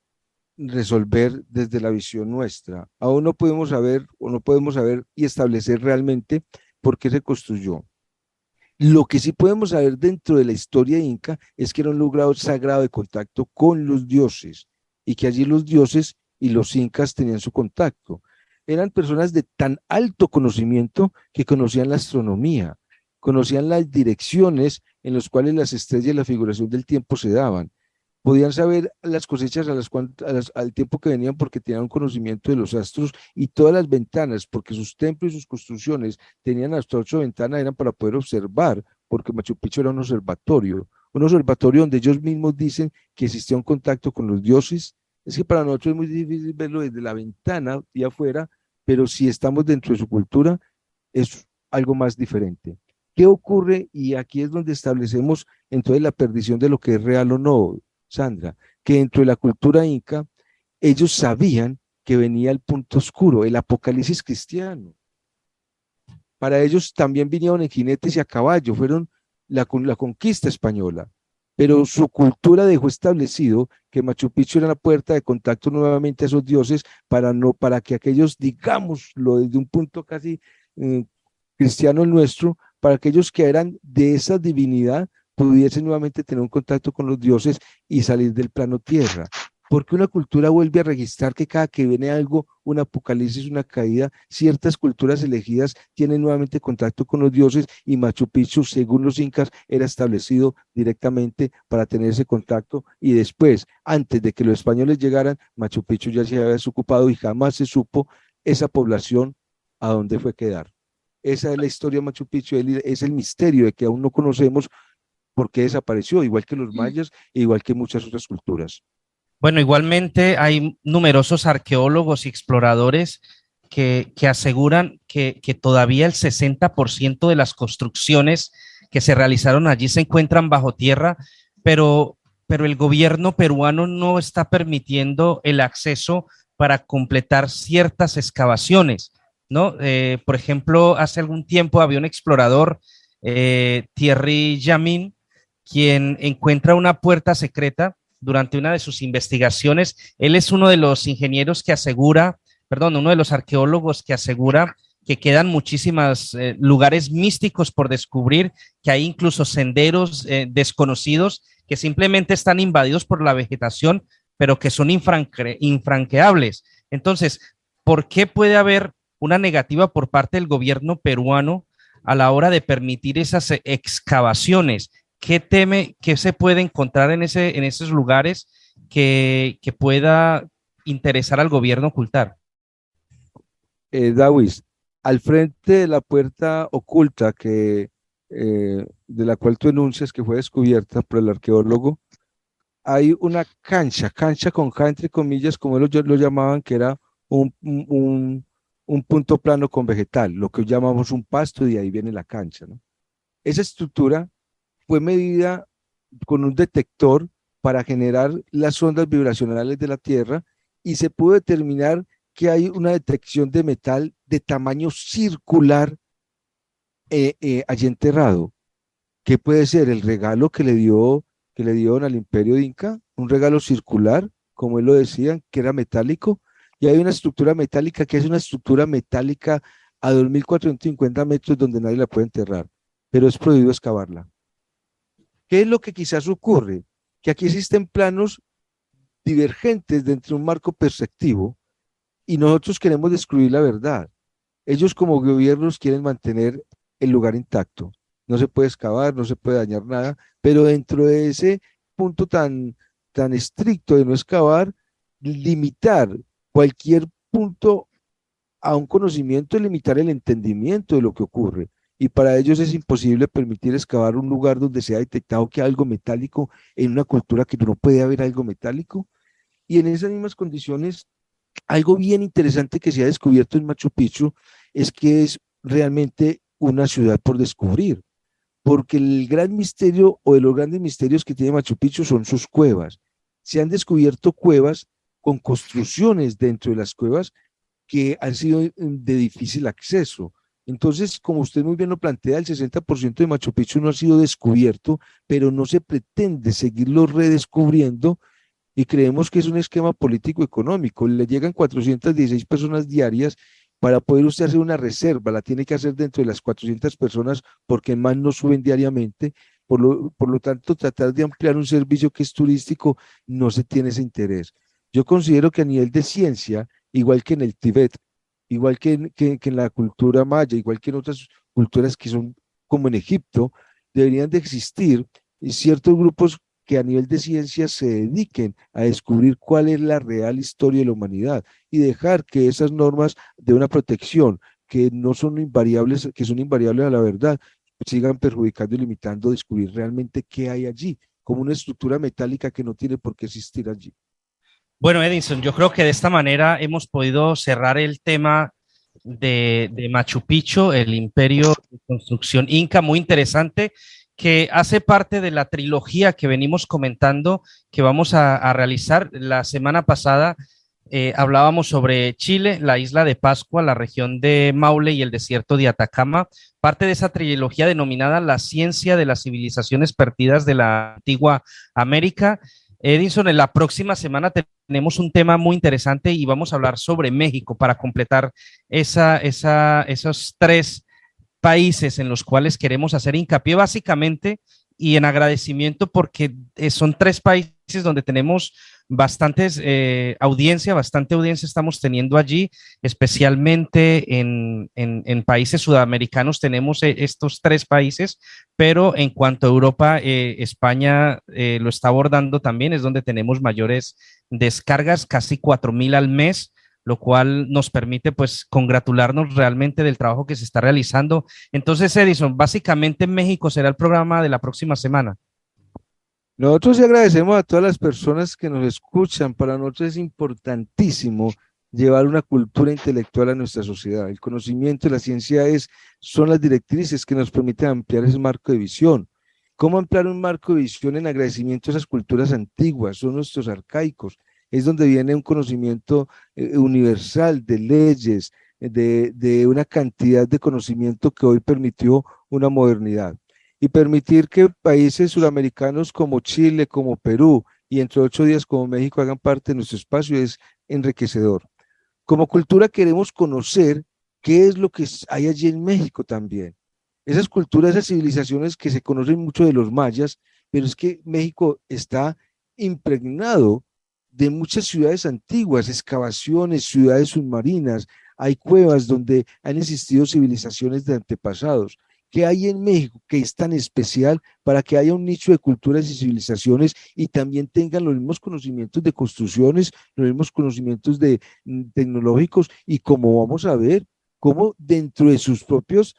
resolver desde la visión nuestra. Aún no podemos saber o no podemos saber y establecer realmente por qué se construyó. Lo que sí podemos saber dentro de la historia inca es que era un lugar sagrado de contacto con los dioses y que allí los dioses y los incas tenían su contacto. Eran personas de tan alto conocimiento que conocían la astronomía, conocían las direcciones en las cuales las estrellas y la figuración del tiempo se daban. Podían saber las cosechas al tiempo que venían porque tenían un conocimiento de los astros, y todas las ventanas, porque sus templos y sus construcciones tenían hasta 8 ventanas, eran para poder observar, porque Machu Picchu era un observatorio donde ellos mismos dicen que existía un contacto con los dioses. Es que para nosotros es muy difícil verlo desde la ventana y afuera, pero si estamos dentro de su cultura, es algo más diferente. ¿Qué ocurre? Y aquí es donde establecemos entonces la perdición de lo que es real o no, Sandra, que dentro de la cultura inca, ellos sabían que venía el punto oscuro, el apocalipsis cristiano. Para ellos también vinieron en jinetes y a caballo, fueron la conquista española, pero su cultura dejó establecido que Machu Picchu era la puerta de contacto nuevamente a esos dioses para que aquellos, digámoslo desde un punto casi cristiano el nuestro, para aquellos que eran de esa divinidad pudiesen nuevamente tener un contacto con los dioses y salir del plano tierra. Porque una cultura vuelve a registrar que cada que viene algo, un apocalipsis, una caída, ciertas culturas elegidas tienen nuevamente contacto con los dioses, y Machu Picchu, según los incas, era establecido directamente para tener ese contacto, y después, antes de que los españoles llegaran, Machu Picchu ya se había desocupado y jamás se supo esa población a dónde fue a quedar. Esa es la historia de Machu Picchu, es el misterio de que aún no conocemos por qué desapareció, igual que los mayas e igual que muchas otras culturas. Bueno, igualmente hay numerosos arqueólogos y exploradores que aseguran que todavía el 60% de las construcciones que se realizaron allí se encuentran bajo tierra, pero el gobierno peruano no está permitiendo el acceso para completar ciertas excavaciones, ¿no? Por ejemplo, hace algún tiempo había un explorador, Thierry Jamin, quien encuentra una puerta secreta durante una de sus investigaciones. Él es uno de los ingenieros que asegura, perdón, uno de los arqueólogos que asegura que quedan muchísimos lugares místicos por descubrir, que hay incluso senderos desconocidos que simplemente están invadidos por la vegetación, pero que son infranqueables. Entonces, ¿por qué puede haber una negativa por parte del gobierno peruano a la hora de permitir esas excavaciones? ¿Qué teme, qué se puede encontrar en esos lugares que pueda interesar al gobierno ocultar? Dawis, al frente de la puerta oculta de la cual tú enuncias que fue descubierta por el arqueólogo, hay una cancha con K entre comillas, como ellos lo llamaban, que era un punto plano con vegetal, lo que llamamos un pasto, y de ahí viene la cancha, ¿no? Esa estructura fue medida con un detector para generar las ondas vibracionales de la Tierra, y se pudo determinar que hay una detección de metal de tamaño circular allí enterrado. ¿Qué puede ser? El regalo que le dieron al Imperio Inca, un regalo circular, como él lo decía, que era metálico, y hay una estructura metálica que es una estructura metálica a 2.450 metros donde nadie la puede enterrar, pero es prohibido excavarla. ¿Qué es lo que quizás ocurre? Que aquí existen planos divergentes dentro de un marco perceptivo, y nosotros queremos descubrir la verdad. Ellos como gobiernos quieren mantener el lugar intacto. No se puede excavar, no se puede dañar nada, pero dentro de ese punto tan estricto de no excavar, limitar cualquier punto a un conocimiento, limitar el entendimiento de lo que ocurre. y para ellos es imposible permitir excavar un lugar donde se ha detectado que hay algo metálico en una cultura que no puede haber algo metálico. Y en esas mismas condiciones, algo bien interesante que se ha descubierto en Machu Picchu es que es realmente una ciudad por descubrir, porque el gran misterio o de los grandes misterios que tiene Machu Picchu son sus cuevas. Se han descubierto cuevas con construcciones dentro de las cuevas que han sido de difícil acceso. Entonces, como usted muy bien lo plantea, el 60% de Machu Picchu no ha sido descubierto, pero no se pretende seguirlo redescubriendo y creemos que es un esquema político-económico. Le llegan 416 personas diarias para poder usted hacer una reserva, la tiene que hacer dentro de las 400 personas porque más no suben diariamente. Por lo tanto, tratar de ampliar un servicio que es turístico no se tiene ese interés. Yo considero que a nivel de ciencia, igual que en el Tíbet, igual que en la cultura maya, igual que en otras culturas que son como en Egipto, deberían de existir ciertos grupos que a nivel de ciencia se dediquen a descubrir cuál es la real historia de la humanidad y dejar que esas normas de una protección que no son invariables, que son invariables a la verdad, sigan perjudicando y limitando descubrir realmente qué hay allí, como una estructura metálica que no tiene por qué existir allí. Bueno, Edinson, yo creo que de esta manera hemos podido cerrar el tema de Machu Picchu, el imperio de construcción inca, muy interesante, que hace parte de la trilogía que venimos comentando que vamos a realizar. La semana pasada hablábamos sobre Chile, la isla de Pascua, la región de Maule y el desierto de Atacama, parte de esa trilogía denominada La ciencia de las civilizaciones perdidas de la antigua América. Edinson, en la próxima semana tenemos un tema muy interesante y vamos a hablar sobre México para completar esos tres países en los cuales queremos hacer hincapié básicamente y en agradecimiento porque son tres países donde tenemos bastante audiencia estamos teniendo allí, especialmente en países sudamericanos tenemos estos tres países, pero en cuanto a Europa, España lo está abordando también, es donde tenemos mayores descargas, casi 4,000 al mes, lo cual nos permite pues congratularnos realmente del trabajo que se está realizando. Entonces, Edison, básicamente México será el programa de la próxima semana. Nosotros sí agradecemos a todas las personas que nos escuchan. Para nosotros es importantísimo llevar una cultura intelectual a nuestra sociedad. El conocimiento y la ciencia son las directrices que nos permiten ampliar ese marco de visión. ¿Cómo ampliar un marco de visión en agradecimiento a esas culturas antiguas? Son nuestros arcaicos. Es donde viene un conocimiento universal de leyes, de una cantidad de conocimiento que hoy permitió una modernidad. Y permitir que países sudamericanos como Chile, como Perú y entre 8 días como México hagan parte de nuestro espacio es enriquecedor. Como cultura queremos conocer qué es lo que hay allí en México también. Esas culturas, esas civilizaciones que se conocen mucho de los mayas, pero es que México está impregnado de muchas ciudades antiguas, excavaciones, ciudades submarinas, hay cuevas donde han existido civilizaciones de antepasados. ¿Qué hay en México que es tan especial para que haya un nicho de culturas y civilizaciones y también tengan los mismos conocimientos de construcciones, los mismos conocimientos tecnológicos y como vamos a ver, cómo dentro de sus propios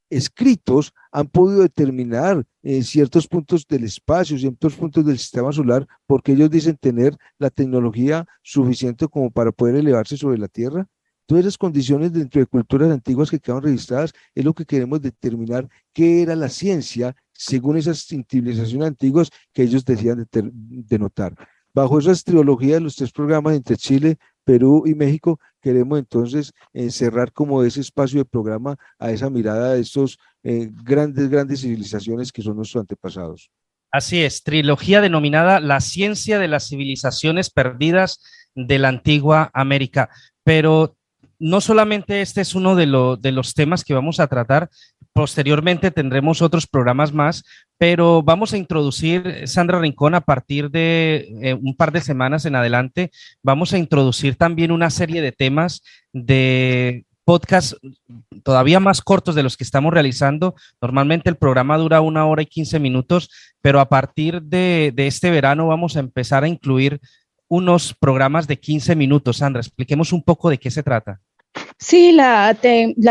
escritos han podido determinar ciertos puntos del espacio, ciertos puntos del sistema solar, porque ellos dicen tener la tecnología suficiente como para poder elevarse sobre la Tierra? Todas esas condiciones dentro de culturas antiguas que quedan registradas es lo que queremos determinar qué era la ciencia según esas civilizaciones antiguas que ellos decían denotar. Bajo esas trilogías de los tres programas entre Chile, Perú y México, queremos entonces cerrar como ese espacio de programa a esa mirada de estos grandes civilizaciones que son nuestros antepasados. Así es, trilogía denominada La ciencia de las civilizaciones perdidas de la antigua América. Pero no solamente este es uno de los temas que vamos a tratar, posteriormente tendremos otros programas más, pero vamos a introducir, Sandra Rincón, a partir de un par de semanas en adelante, vamos a introducir también una serie de temas de podcast todavía más cortos de los que estamos realizando. Normalmente el programa dura 1 hora y 15 minutos, pero a partir de este verano vamos a empezar a incluir unos programas de 15 minutos. Sandra, expliquemos un poco de qué se trata. Sí, la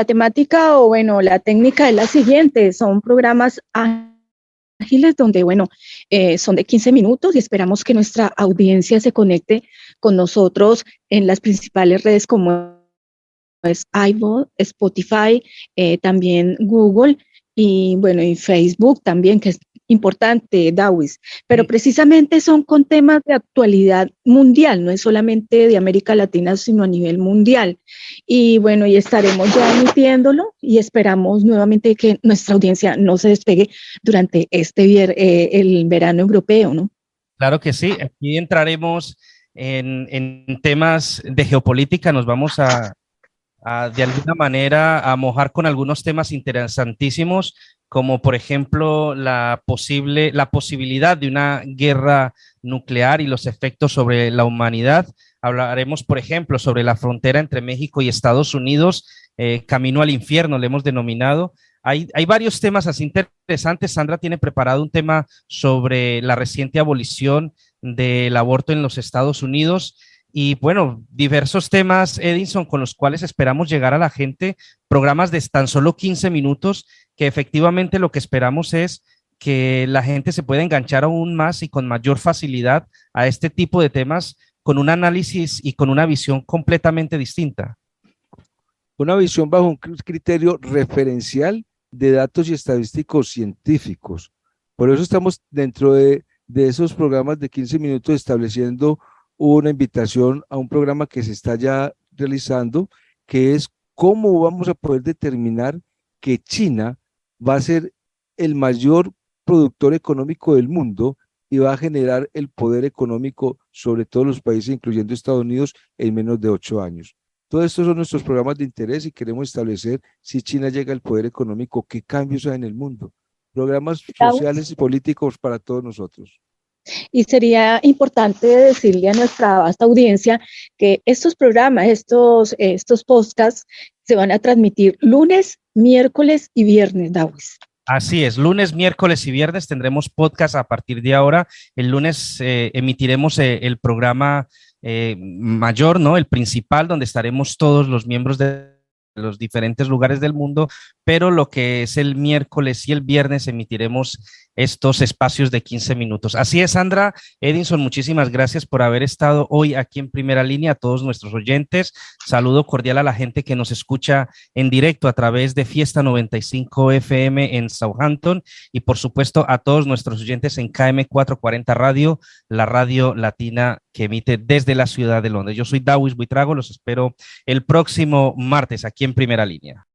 temática o bueno, la técnica es la siguiente, son programas ágiles donde, bueno, son de 15 minutos y esperamos que nuestra audiencia se conecte con nosotros en las principales redes como es iVoox, Spotify, también Google y bueno, y Facebook también, que es importante, Dawis, pero Sí. precisamente son con temas de actualidad mundial, no es solamente de América Latina, sino a nivel mundial. Y bueno, y estaremos ya emitiéndolo y esperamos nuevamente que nuestra audiencia no se despegue durante el verano europeo, ¿no? Claro que sí, aquí entraremos en temas de geopolítica, nos vamos de alguna manera a mojar con algunos temas interesantísimos, como por ejemplo la posibilidad de una guerra nuclear y los efectos sobre la humanidad. Hablaremos, por ejemplo, sobre la frontera entre México y Estados Unidos, camino al infierno, le hemos denominado. Hay varios temas así interesantes. Sandra tiene preparado un tema sobre la reciente abolición del aborto en los Estados Unidos. Y bueno, diversos temas, Edinson, con los cuales esperamos llegar a la gente, programas de tan solo 15 minutos, que efectivamente lo que esperamos es que la gente se pueda enganchar aún más y con mayor facilidad a este tipo de temas, con un análisis y con una visión completamente distinta. Una visión bajo un criterio referencial de datos y estadísticos científicos. Por eso estamos dentro de esos programas de 15 minutos estableciendo una invitación a un programa que se está ya realizando, que es cómo vamos a poder determinar que China va a ser el mayor productor económico del mundo y va a generar el poder económico sobre todos los países, incluyendo Estados Unidos, en menos de 8 años. Todos estos son nuestros programas de interés y queremos establecer si China llega al poder económico, qué cambios hay en el mundo. Programas sociales y políticos para todos nosotros. Y sería importante decirle a nuestra vasta audiencia que estos programas, estos podcasts, se van a transmitir lunes, miércoles y viernes, Dawis. Así es, lunes, miércoles y viernes tendremos podcast a partir de ahora. El lunes emitiremos el programa mayor, ¿no? El principal, donde estaremos todos los miembros de los diferentes lugares del mundo, pero lo que es el miércoles y el viernes emitiremos estos espacios de 15 minutos. Así es, Sandra. Edinson, muchísimas gracias por haber estado hoy aquí en Primera Línea, a todos nuestros oyentes. Saludo cordial a la gente que nos escucha en directo a través de Fiesta 95 FM en Southampton y por supuesto a todos nuestros oyentes en KM 440 Radio, la radio latina que emite desde la ciudad de Londres. Yo soy Dawis Buitrago, los espero el próximo martes aquí en Primera Línea.